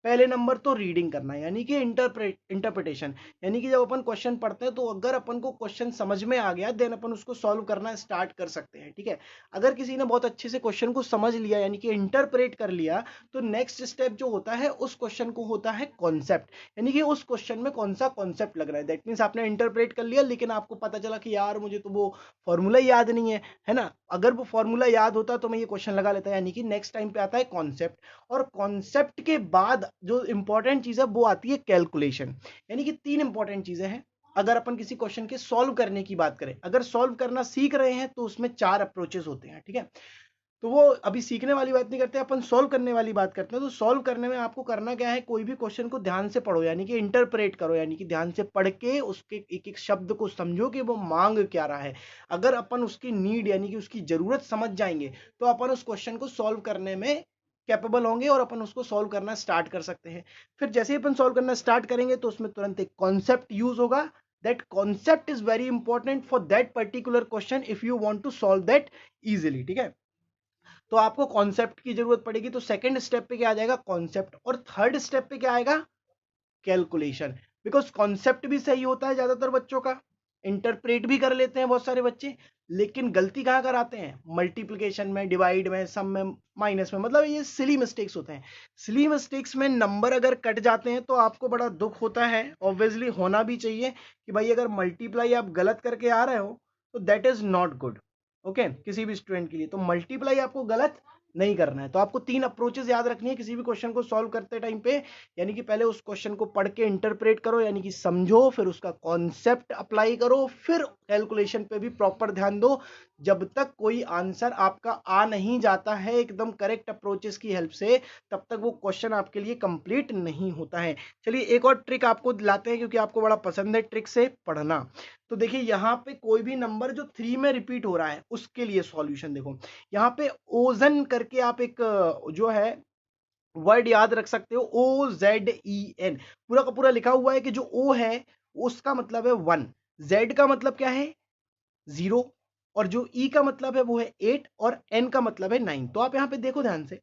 पहले नंबर तो रीडिंग करना, यानी कि इंटरप्रिटेशन, यानी कि जब अपन क्वेश्चन पढ़ते हैं तो अगर अपन को क्वेश्चन समझ में आ गया देन अपन उसको सॉल्व करना स्टार्ट कर सकते हैं, ठीक है। अगर किसी ने बहुत अच्छे से क्वेश्चन को समझ लिया यानी कि इंटरप्रेट कर लिया, तो नेक्स्ट स्टेप जो होता है उस क्वेश्चन को होता है कॉन्सेप्ट, यानी कि उस क्वेश्चन में कौन सा कॉन्सेप्ट लग रहा है। दैट मीन्स आपने इंटरप्रेट कर लिया लेकिन आपको पता चला कि यार मुझे तो वो फॉर्मूला याद नहीं है ना। अगर वो फॉर्मूला याद होता तो मैं ये क्वेश्चन लगा लेता, यानी कि नेक्स्ट टाइम पे आता है कॉन्सेप्ट। और कॉन्सेप्ट के बाद जो इंपॉर्टेंट चीज है वो आती है कैलकुलेशन, यानी कि 3 इंपॉर्टेंट चीजें हैं। अगर अपन किसी क्वेश्चन के सॉल्व करने की बात करें, अगर सॉल्व करना सीख रहे हैं तो उसमें 4 अप्रोचेस होते हैं, ठीक है। तो वो अभी सीखने वाली बात नहीं करते, अपन सॉल्व करने वाली बात करते हैं। तो सॉल्व करने में आपको करना क्या है, कोई भी क्वेश्चन को ध्यान से पढ़ो, यानी कि इंटरप्रेट करो, यानी कि ध्यान से पढ़ के उसके एक एक शब्द को समझो कि वो मांग क्या रहा है। अगर अपन उसकी नीड यानी कि उसकी जरूरत समझ जाएंगे तो अपन उस क्वेश्चन को सॉल्व करने में कैपेबल होंगे और अपन उसको सॉल्व करना स्टार्ट कर सकते हैं। फिर जैसे ही अपन सॉल्व करना स्टार्ट करेंगे तो उसमें तुरंत एक कॉन्सेप्ट यूज होगा। That concept is very important for that particular question if you want to solve that easily, ठीक है। तो आपको कॉन्सेप्ट की जरूरत पड़ेगी, तो सेकंड स्टेप पे क्या आ जाएगा, कॉन्सेप्ट। और थर्ड स्टेप पे क्या आएगा, कैलकुलेशन। बिकॉज कॉन्सेप्ट भी सही होता है ज्यादातर बच्चों का, इंटरप्रेट भी कर लेते हैं बहुत सारे बच्चे, लेकिन गलती कहां कराते हैं, मल्टीप्लिकेशन में, डिवाइड में, सम में, माइनस में। मतलब ये सिली मिस्टेक्स होते हैं। सिली मिस्टेक्स में नंबर अगर कट जाते हैं तो आपको बड़ा दुख होता है, ऑब्वियसली होना भी चाहिए कि भाई अगर मल्टीप्लाई आप गलत करके आ रहे हो तो that is not good. Okay, किसी भी स्टूडेंट के लिए तो मल्टीप्लाई आपको गलत नहीं करना है। तो आपको 3 अप्रोचेस याद रखनी है किसी भी क्वेश्चन को सॉल्व करते टाइम पे, यानी कि पहले उस क्वेश्चन को पढ़ के इंटरप्रेट करो, यानी कि समझो, फिर उसका कॉन्सेप्ट अप्लाई करो, फिर कैलकुलेशन पे भी प्रॉपर ध्यान दो। जब तक कोई आंसर आपका आ नहीं जाता है एकदम करेक्ट अप्रोचेस की हेल्प से, तब तक वो क्वेश्चन आपके लिए कंप्लीट नहीं होता है। चलिए एक और ट्रिक आपको दिलाते हैं, क्योंकि आपको बड़ा पसंद है ट्रिक से पढ़ना। तो देखिए यहाँ पे कोई भी नंबर जो 3 में रिपीट हो रहा है उसके लिए सॉल्यूशन देखो। यहाँ पे ओजन करके आप एक जो है वर्ड याद रख सकते हो, OZEN, पूरा का पूरा लिखा हुआ है कि जो ओ है उसका मतलब है 1, जेड का मतलब क्या है 0, और जो ई का मतलब है वो है 8, और एन का मतलब है 9। तो आप यहाँ पे देखो ध्यान से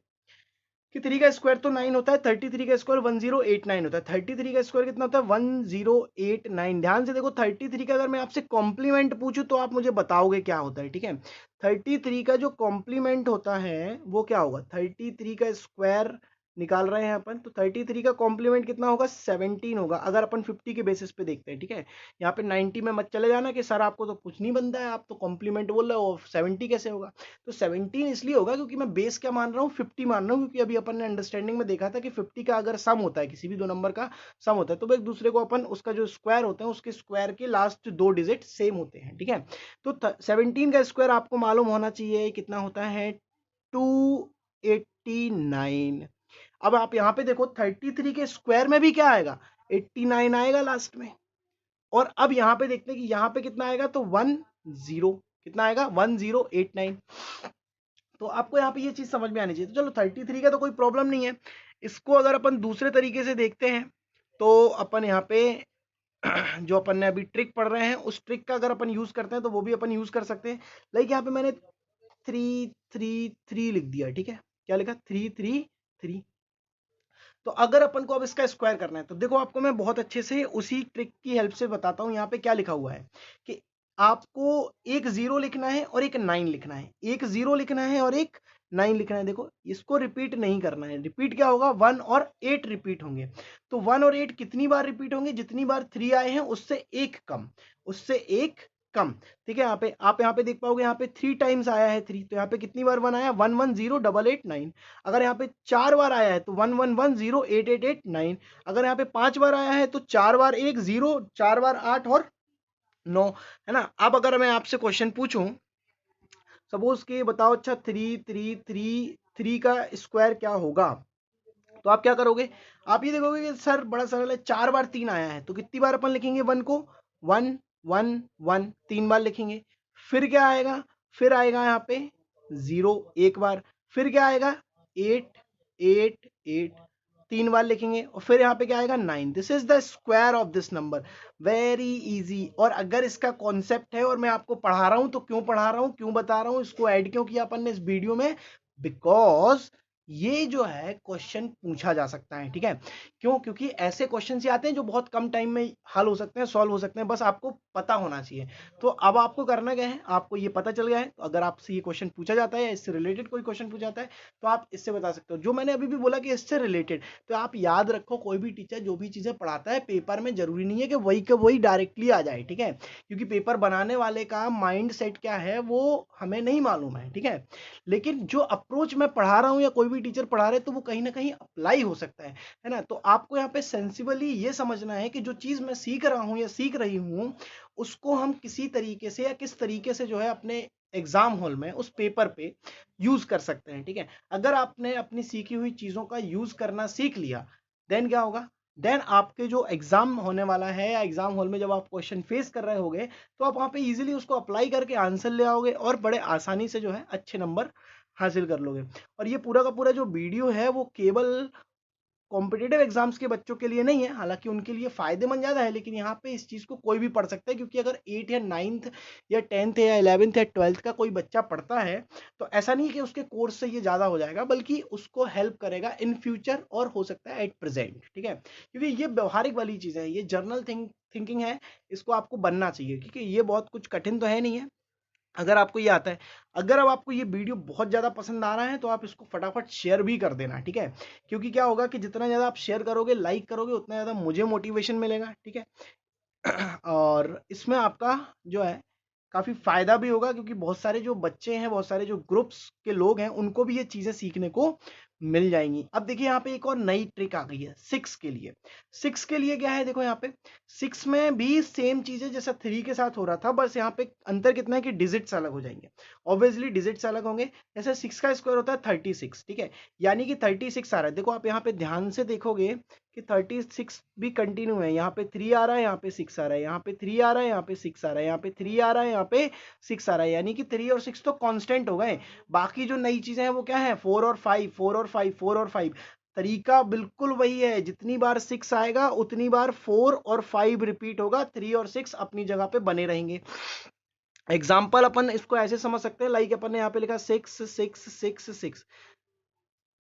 कि 3 का स्क्वायर तो 9 होता है, 33 का स्क्वायर 1089 होता है। 33 का स्क्वायर कितना होता है, 1089। ध्यान से देखो 33 का अगर मैं आपसे कॉम्प्लीमेंट पूछूं तो आप मुझे बताओगे क्या होता है, ठीक है। 33 का जो कॉम्प्लीमेंट होता है वो क्या होगा, 33 का स्क्वायर निकाल रहे हैं अपन, तो 33 का कॉम्प्लीमेंट कितना होगा, 17 होगा, अगर अपन 50 के बेसिस पे देखते हैं, ठीक है। यहाँ पे 90 में मत चले जाना कि सर आपको तो कुछ नहीं बनता है, आप तो कॉम्प्लीमेंट बोल रहे हो, 70 कैसे होगा। तो 17 इसलिए होगा क्योंकि मैं बेस क्या मान रहा हूँ, 50 मान रहा हूँ, क्योंकि अभी अपन ने अंडरस्टैंडिंग में देखा था कि 50 का अगर सम होता है, किसी भी दो नंबर का सम होता है, तो वो एक दूसरे को अपन उसका जो स्क्वायर होते हैं उसके स्क्वायर के लास्ट 2 डिजिट सेम होते हैं, ठीक है। तो 17 का स्क्वायर आपको मालूम होना चाहिए कितना होता है, 289। अब आप यहाँ पे देखो 33 के स्क्वायर में भी क्या आएगा, 89 आएगा लास्ट में। और अब यहाँ पे देखते हैं कि यहाँ पे कितना आएगा, तो 10, कितना आएगा 1089। तो आपको यहाँ पे ये चीज समझ में आनी चाहिए। तो चलो 33 का तो कोई प्रॉब्लम नहीं है। इसको अगर अपन दूसरे तरीके से देखते हैं तो अपन यहाँ पे जो अपन ने अभी ट्रिक पढ़ रहे हैं उस ट्रिक का अगर अपन यूज करते हैं तो वो भी अपन यूज कर सकते हैं। लाइक यहाँ पे मैंने 333 लिख दिया, ठीक है। क्या लिखा, 333। तो अगर अपन को अब इसका स्क्वायर करना है तो देखो आपको मैं बहुत अच्छे से उसी ट्रिक की हेल्प से बताता हूं। यहाँ पे क्या लिखा हुआ है कि आपको एक 0 लिखना है और एक 9 लिखना है, एक 0 लिखना है और एक 9 लिखना है। देखो इसको रिपीट नहीं करना है, रिपीट क्या होगा, 1 और 8 रिपीट होंगे। तो 1 और 8 कितनी बार रिपीट होंगे, जितनी बार 3 आए हैं उससे एक कम, उससे एक कम, ठीक है। यहाँ पे आप यहाँ पे देख पाओगे, यहाँ पे 3 टाइम्स आया है 3, तो यहाँ पे कितनी बार 1 आया, 110889। अगर यहाँ पे 4 बार आया है तो 11108889। अगर यहाँ पे 5 बार आया है तो 4 बार 1 0, 4 बार 8 और 9, है ना। अब अगर मैं आपसे क्वेश्चन पूछूं, सपोज कि बताओ अच्छा 3 3 3 3 का स्क्वायर क्या होगा, तो आप क्या करोगे, आप ये देखोगे कि सर बड़ा सरल है, 4 बार 3 आया है तो कितनी बार अपन लिखेंगे 1 को, 1 1 1 3 बार लिखेंगे। फिर क्या आएगा, फिर आएगा यहाँ पे 0 एक बार, फिर क्या आएगा 8 8 8 3 बार लिखेंगे, और फिर यहाँ पे क्या आएगा 9। This is the square of this number, very easy. और अगर इसका कॉन्सेप्ट है और मैं आपको पढ़ा रहा हूं तो क्यों पढ़ा रहा हूं, क्यों बता रहा हूं, इसको ऐड क्यों किया अपन ने इस वीडियो में, बिकॉज ये जो है क्वेश्चन पूछा जा सकता है, ठीक है। क्यों, क्योंकि ऐसे क्वेश्चन ही आते हैं जो बहुत कम टाइम में हल हो सकते हैं, सॉल्व हो सकते हैं, बस आपको पता होना चाहिए। तो अब आपको करना क्या है, आपको ये पता चल गया है, तो अगर आपसे ये क्वेश्चन पूछा जाता है या इससे रिलेटेड कोई क्वेश्चन पूछा जाता है तो आप इससे बता सकते हो। जो मैंने अभी भी बोला कि इससे रिलेटेड, तो आप याद रखो, कोई भी टीचर जो भी चीजें पढ़ाता है पेपर में, जरूरी नहीं है कि वही का वही डायरेक्टली आ जाए, ठीक है, क्योंकि पेपर बनाने वाले का माइंड सेट क्या है वो हमें नहीं मालूम है, ठीक है। लेकिन जो अप्रोच मैं पढ़ा रहा हूं या कोई भी टीचर पढ़ा रहे तो वो कहीं ना कहीं अप्लाई हो सकता है ना। तो आपको यहाँ पे सेंसिबली ये समझना है कि जो चीज मैं सीख रहा हूं या सीख रही हूं उसको हम किसी तरीके से या किस तरीके से जो है अपने एग्जाम हॉल में उस पेपर पे यूज कर सकते हैं, ठीक है। अगर आपने अपनी सीखी हुई चीजों का यूज करना सीख लिया, देन क्या होगा, देन आपके जो एग्जाम होने वाला है या एग्जाम हॉल में जब आप क्वेश्चन फेस कर रहे होगे तो आप वहां पे इजीली उसको अप्लाई करके आंसर ले आओगे और बड़े आसानी से जो है अच्छे नंबर हासिल कर लोगे। और ये पूरा का पूरा जो वीडियो है वो केवल कॉम्पिटिटिव एग्जाम्स के बच्चों के लिए नहीं है, हालांकि उनके लिए फायदेमंद ज्यादा है, लेकिन यहाँ पे इस चीज को कोई भी पढ़ सकता है, क्योंकि अगर 8 या 9th या 10th या 11th या 12th का कोई बच्चा पढ़ता है तो ऐसा नहीं है कि उसके कोर्स से ये ज्यादा हो जाएगा, बल्कि उसको हेल्प करेगा इन फ्यूचर और हो सकता है एट प्रेजेंट, ठीक है। क्योंकि ये व्यवहारिक वाली चीज है, ये जर्नल थिंकिंग है, इसको आपको बनना चाहिए, क्योंकि ये बहुत कुछ कठिन तो है नहीं है अगर आपको ये आता है। अगर अब आपको ये वीडियो बहुत ज़्यादा पसंद आ रहा है तो आप इसको फटाफट शेयर भी कर देना, ठीक है। क्योंकि क्या होगा कि जितना ज़्यादा आप शेयर करोगे, लाइक करोगे, उतना ज़्यादा मुझे मोटिवेशन मिलेगा, ठीक है। और इसमें आपका जो है काफ़ी फ़ायदा भी होगा, क्योंकि बहुत सारे जो बच्चे हैं, बहुत सारे जो ग्रुप्स के लोग हैं, उनको भी ये चीज़ें सीखने को मिल जाएंगी। अब देखिए यहाँ पे एक और नई ट्रिक आ गई है 6 के लिए। 6 के लिए क्या है, देखो यहाँ पे 6 में भी सेम चीज़ है जैसा 3 के साथ हो रहा था, बस यहाँ पे अंतर कितना है कि डिजिट्स अलग हो जाएंगे। ऑब्वियसली डिजिट्स अलग होंगे। जैसे 6 का स्क्वायर होता है 36, ठीक है, यानी कि 36 आ रहा है। देखो आप यहाँ पे ध्यान से देखोगे कि 36 भी कंटिन्यू है, यहाँ पे 3 आ रहा है, यहाँ पे 6 आ रहा है, यहाँ पे 3 आ रहा है, यहाँ पे 6 आ रहा है, यहाँ पे 3 आ रहा है, यहाँ पे 6 आ रहा है, यानी कि 3 और 6 तो कांस्टेंट हो गए। बाकी जो नई चीजें हैं वो क्या है, 4 और 5, 4 और 5, 4 और 5। तरीका बिल्कुल वही है, जितनी बार 6 आएगा उतनी बार 4 और 5 रिपीट होगा, 3 और 6 अपनी जगह पे बने रहेंगे। एग्जाम्पल अपन इसको ऐसे समझ सकते हैं, लाइक अपन ने यहाँ पे लिखा 6 6 6 6,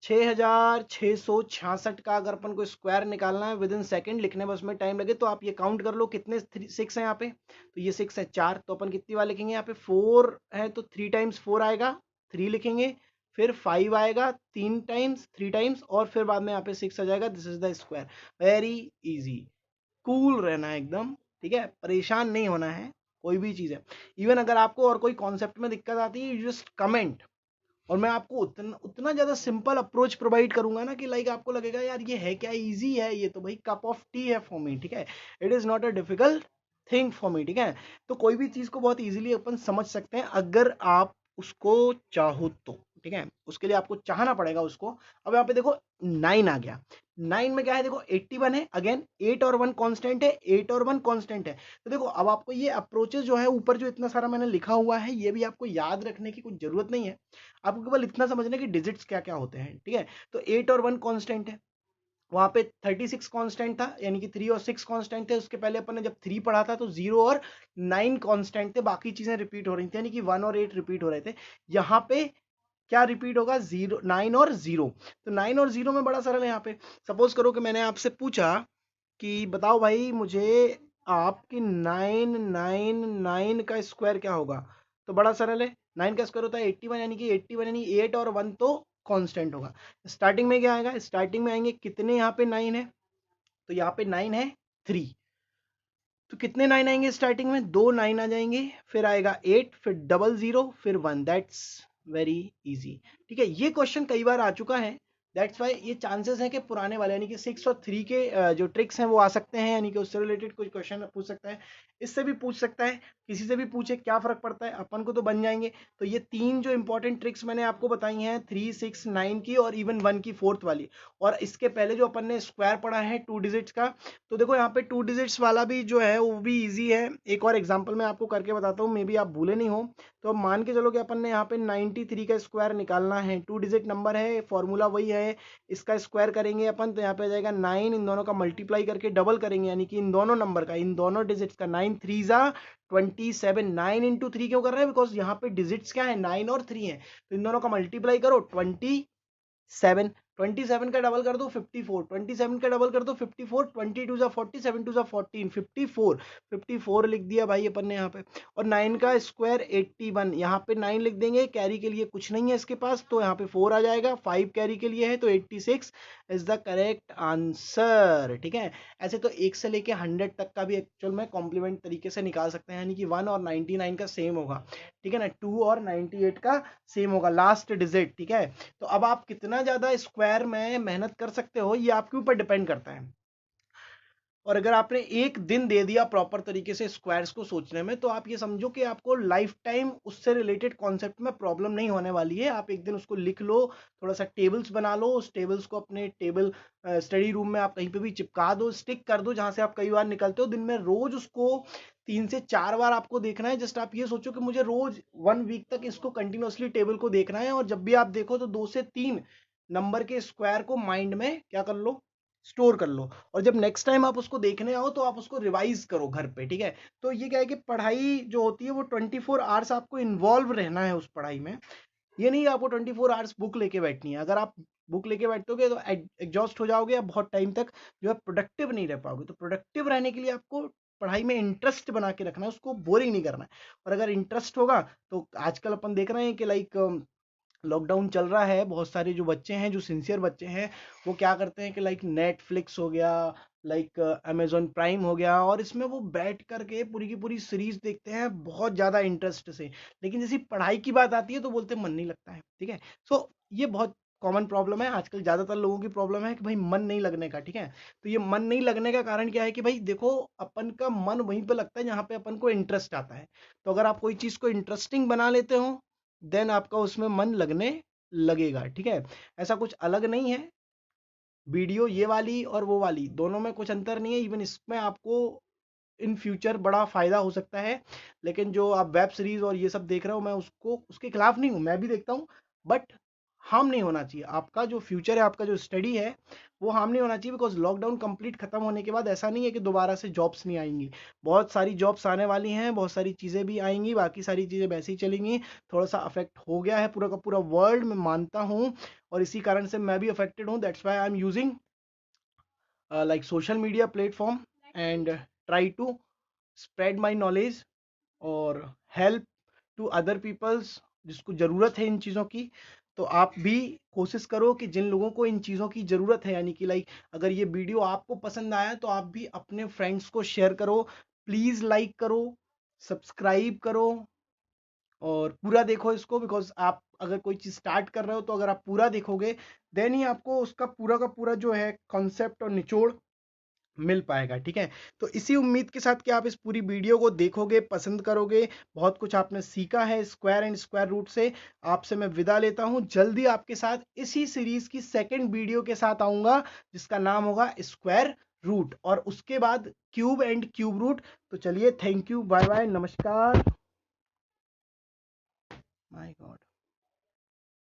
6666 का अगर अपन को स्क्वायर निकालना है विद इन सेकेंड, लिखने में उसमें टाइम लगे, तो आप ये काउंट कर लो कितने 6 है यहाँ पे, तो ये 6 है 4, तो अपन कितनी बार लिखेंगे, यहाँ पे 4 है तो 3 टाइम्स 4 आएगा, 3 लिखेंगे, फिर 5 आएगा 3 टाइम्स 3 टाइम्स, और फिर बाद में यहाँ पे 6 आ जाएगा। This is the square. Very easy, cool रहना है एकदम, ठीक है, परेशान नहीं होना है कोई भी चीज़ है। इवन अगर आपको और कोई कॉन्सेप्ट में दिक्कत आती है, यू जस्ट कमेंट, और मैं आपको उतना उतना ज़्यादा सिंपल अप्रोच प्रोवाइड करूंगा ना कि लाइक आपको लगेगा यार ये है क्या, इजी है, ये तो भाई कप ऑफ टी है फॉर मी, ठीक है। It is not a difficult thing for me, ठीक है। तो कोई भी चीज़ को बहुत इजीली अपन समझ सकते हैं अगर आप उसको चाहो तो, ठीक है, उसके लिए आपको चाहना पड़ेगा उसको। अब यहाँ पे देखो 9 आ गया, 9 में क्या है, देखो 81 है, अगेन 8 और 1 कांस्टेंट है, 8 और 1 कांस्टेंट है। तो देखो अब आपको ये अप्रोचेस जो है ऊपर जो इतना सारा मैंने लिखा हुआ है, ये भी आपको याद रखने की कुछ जरूरत नहीं है, आपको केवल इतना समझना है कि डिजिट्स क्या क्या होते हैं, ठीक है। तो 8 और 1 कांस्टेंट है, वहां पे 36 कांस्टेंट था, यानी कि 3 और 6 कांस्टेंट थे। उसके पहले अपन ने जब 3 पढ़ा था तो 0 और 9 कांस्टेंट थे, बाकी चीजें रिपीट हो रही थी, यानी कि 1 और 8 रिपीट हो रहे थे। यहाँ पे क्या रिपीट होगा, 0 9 और 0। तो 9 और 0 में बड़ा सरल है। यहाँ पे सपोज करो कि मैंने आपसे पूछा कि बताओ भाई मुझे आपकी 999 का स्क्वायर क्या होगा, तो बड़ा सरल है, 9 का स्क्वायर होता है 81, यानी कि 81 यानी 8 और 1 तो कांस्टेंट होगा। स्टार्टिंग में क्या आएगा, स्टार्टिंग में आएंगे कितने, यहाँ पे 9 है, तो यहाँ पे 9 है 3, तो कितने 9 आएंगे स्टार्टिंग में, 2 9 आ जाएंगे, फिर आएगा 8, फिर 00, फिर 1। दैट्स वेरी इजी, ठीक है। ये क्वेश्चन कई बार आ चुका है, दैट्स वाई ये चांसेस है कि पुराने वाले यानी कि 6 और 3 के जो ट्रिक्स हैं वो आ सकते हैं, यानी कि उससे रिलेटेड कुछ क्वेश्चन पूछ सकता है, इससे भी पूछ सकता है, किसी से भी पूछे, क्या फर्क पड़ता है, अपन को तो बन जाएंगे। तो ये 3 जो इंपॉर्टेंट ट्रिक्स मैंने आपको बताई हैं, 3, 6, 9 की और इवन 1 की, फोर्थ वाली। और इसके पहले जो अपन ने स्क्वायर पढ़ा है 2 डिजिट्स का, तो देखो यहाँ पे 2 डिजिट्स वाला भी जो है वो भी ईजी है। एक और एग्जाम्पल मैं आपको करके बताता हूँ, मे बी आप भूले नहीं हो। तो अब मान के चलो कि अपन ने यहाँ पे 93 का स्क्वायर निकालना है, 2 डिजिट नंबर है, फॉर्मूला वही है, इसका स्क्वायर करेंगे अपन तो यहाँ पे आ जाएगा 9, इन दोनों का मल्टीप्लाई करके डबल करेंगे, यानी कि इन दोनों नंबर का, इन दोनों डिजिट्स का, 9 3 जा 27, 9 इंटू 3 क्यों कर रहे हैं, बिकॉज यहाँ पे डिजिट्स क्या है, 9 और 3 है, तो इन दोनों का मल्टीप्लाई करो 27, 27 का डबल कर दो 54, 27 का डबल कर दो 54, 22 जा 40, 7 टू जा 14, 54, 54 लिख दिया भाई अपन ने यहाँ पे। और 9 का स्क्वायर 81, यहाँ पे 9 लिख देंगे, कैरी के लिए कुछ नहीं है इसके पास, तो यहाँ पे 4 आ जाएगा, 5 कैरी के लिए है, तो 86 इज द करेक्ट आंसर। ठीक है, ऐसे तो 1 से लेके 100 तक का भी एक्चुअल में कॉम्प्लीमेंट तरीके से निकाल सकते हैं, यानी कि 1 और 99 का सेम होगा, ठीक है ना, 2 और 98 का सेम होगा लास्ट डिजिट। ठीक है, तो अब आप कितना ज्यादा स्क्वायर में मेहनत कर सकते हो ये आपके ऊपर डिपेंड करता है। और अगर आपने एक दिन दे दिया प्रॉपर तरीके से स्क्वायर्स को सोचने में, तो आप ये समझो कि आपको लाइफ टाइम उससे रिलेटेड कॉन्सेप्ट में प्रॉब्लम नहीं होने वाली है। आप एक दिन उसको लिख लो, थोड़ा सा टेबल्स बना लो, उस टेबल्स को अपने टेबल स्टडी रूम में आप कहीं पे भी चिपका दो, स्टिक कर दो, जहां से आप कई बार निकलते हो दिन में, रोज उसको 3 से 4 बार आपको देखना है। जस्ट आप ये सोचो कि मुझे रोज 1 वीक तक इसको कंटिन्यूअसली टेबल को देखना है, और जब भी आप देखो तो 2 से 3 नंबर के स्क्वायर को माइंड में क्या कर लो, स्टोर कर लो, और जब नेक्स्ट टाइम आप उसको देखने आओ तो आप उसको रिवाइज करो घर पे। ठीक है, तो ये क्या है कि पढ़ाई जो होती है वो 24 आवर्स आपको इन्वॉल्व रहना है उस पढ़ाई में। ये नहीं आपको 24 आवर्स बुक लेके बैठनी है। अगर आप बुक लेके बैठोगे तो एग्जॉस्ट हो जाओगे, आप बहुत टाइम तक जो है प्रोडक्टिव नहीं रह पाओगे। तो प्रोडक्टिव रहने के लिए आपको पढ़ाई में इंटरेस्ट बना के रखना है, उसको बोरिंग नहीं करना है। और अगर इंटरेस्ट होगा तो आजकल अपन देख रहे हैं कि लाइक लॉकडाउन चल रहा है, बहुत सारे जो बच्चे हैं, जो सिंसियर बच्चे हैं, वो क्या करते हैं कि लाइक नेटफ्लिक्स हो गया, लाइक अमेजोन प्राइम हो गया, और इसमें वो बैठ करके पूरी की पूरी सीरीज देखते हैं बहुत ज़्यादा इंटरेस्ट से। लेकिन जैसी पढ़ाई की बात आती है तो बोलते हैं मन नहीं लगता है। ठीक है, सो ये बहुत कॉमन प्रॉब्लम है आजकल, ज़्यादातर लोगों की प्रॉब्लम है कि भाई मन नहीं लगने का। ठीक है, तो ये मन नहीं लगने का कारण क्या है कि भाई देखो, अपन का मन वहीं पे लगता है जहाँ पे अपन को इंटरेस्ट आता है। तो अगर आप कोई चीज़ को इंटरेस्टिंग बना लेते हो, देन आपका उसमें मन लगने लगेगा। ठीक है, ऐसा कुछ अलग नहीं है, वीडियो ये वाली और वो वाली दोनों में कुछ अंतर नहीं है, इवन इसमें आपको इन फ्यूचर बड़ा फायदा हो सकता है। लेकिन जो आप वेब सीरीज और ये सब देख रहे हो, मैं उसको उसके खिलाफ नहीं हूँ, मैं भी देखता हूँ, बट हार्म नहीं होना चाहिए। आपका जो फ्यूचर है, आपका जो स्टडी है, वो हार्म नहीं होना चाहिए, बिकॉज लॉकडाउन कंप्लीट खत्म होने के बाद ऐसा नहीं है कि दोबारा से जॉब्स नहीं आएंगी। बहुत सारी जॉब्स आने वाली हैं, बहुत सारी चीज़ें भी आएंगी, बाकी सारी चीज़ें वैसे ही चलेंगी। थोड़ा सा अफेक्ट हो गया है पूरा का पूरा वर्ल्ड, मैं मानता हूँ, और इसी कारण से मैं भी अफेक्टेड हूँ। That's why I am using like social media platform and try to spread my knowledge और हेल्प टू अदर पीपल्स जिसको ज़रूरत है इन चीज़ों की। तो आप भी कोशिश करो कि जिन लोगों को इन चीज़ों की ज़रूरत है, यानी कि लाइक अगर ये वीडियो आपको पसंद आया तो आप भी अपने फ्रेंड्स को शेयर करो, प्लीज़ लाइक करो, सब्सक्राइब करो, और पूरा देखो इसको, बिकॉज आप अगर कोई चीज़ स्टार्ट कर रहे हो तो अगर आप पूरा देखोगे देन ही आपको उसका पूरा का पूरा जो है कॉन्सेप्ट और निचोड़ मिल पाएगा। ठीक है, तो इसी उम्मीद के साथ कि आप इस पूरी वीडियो को देखोगे, पसंद करोगे, बहुत कुछ आपने सीखा है स्क्वायर एंड स्क्वायर रूट से, आपसे मैं विदा लेता हूं। जल्दी आपके साथ इसी सीरीज की सेकंड वीडियो के साथ आऊंगा, जिसका नाम होगा स्क्वायर रूट, और उसके बाद क्यूब एंड क्यूब रूट। तो चलिए, थैंक यू, बाय बाय, नमस्कार। My God.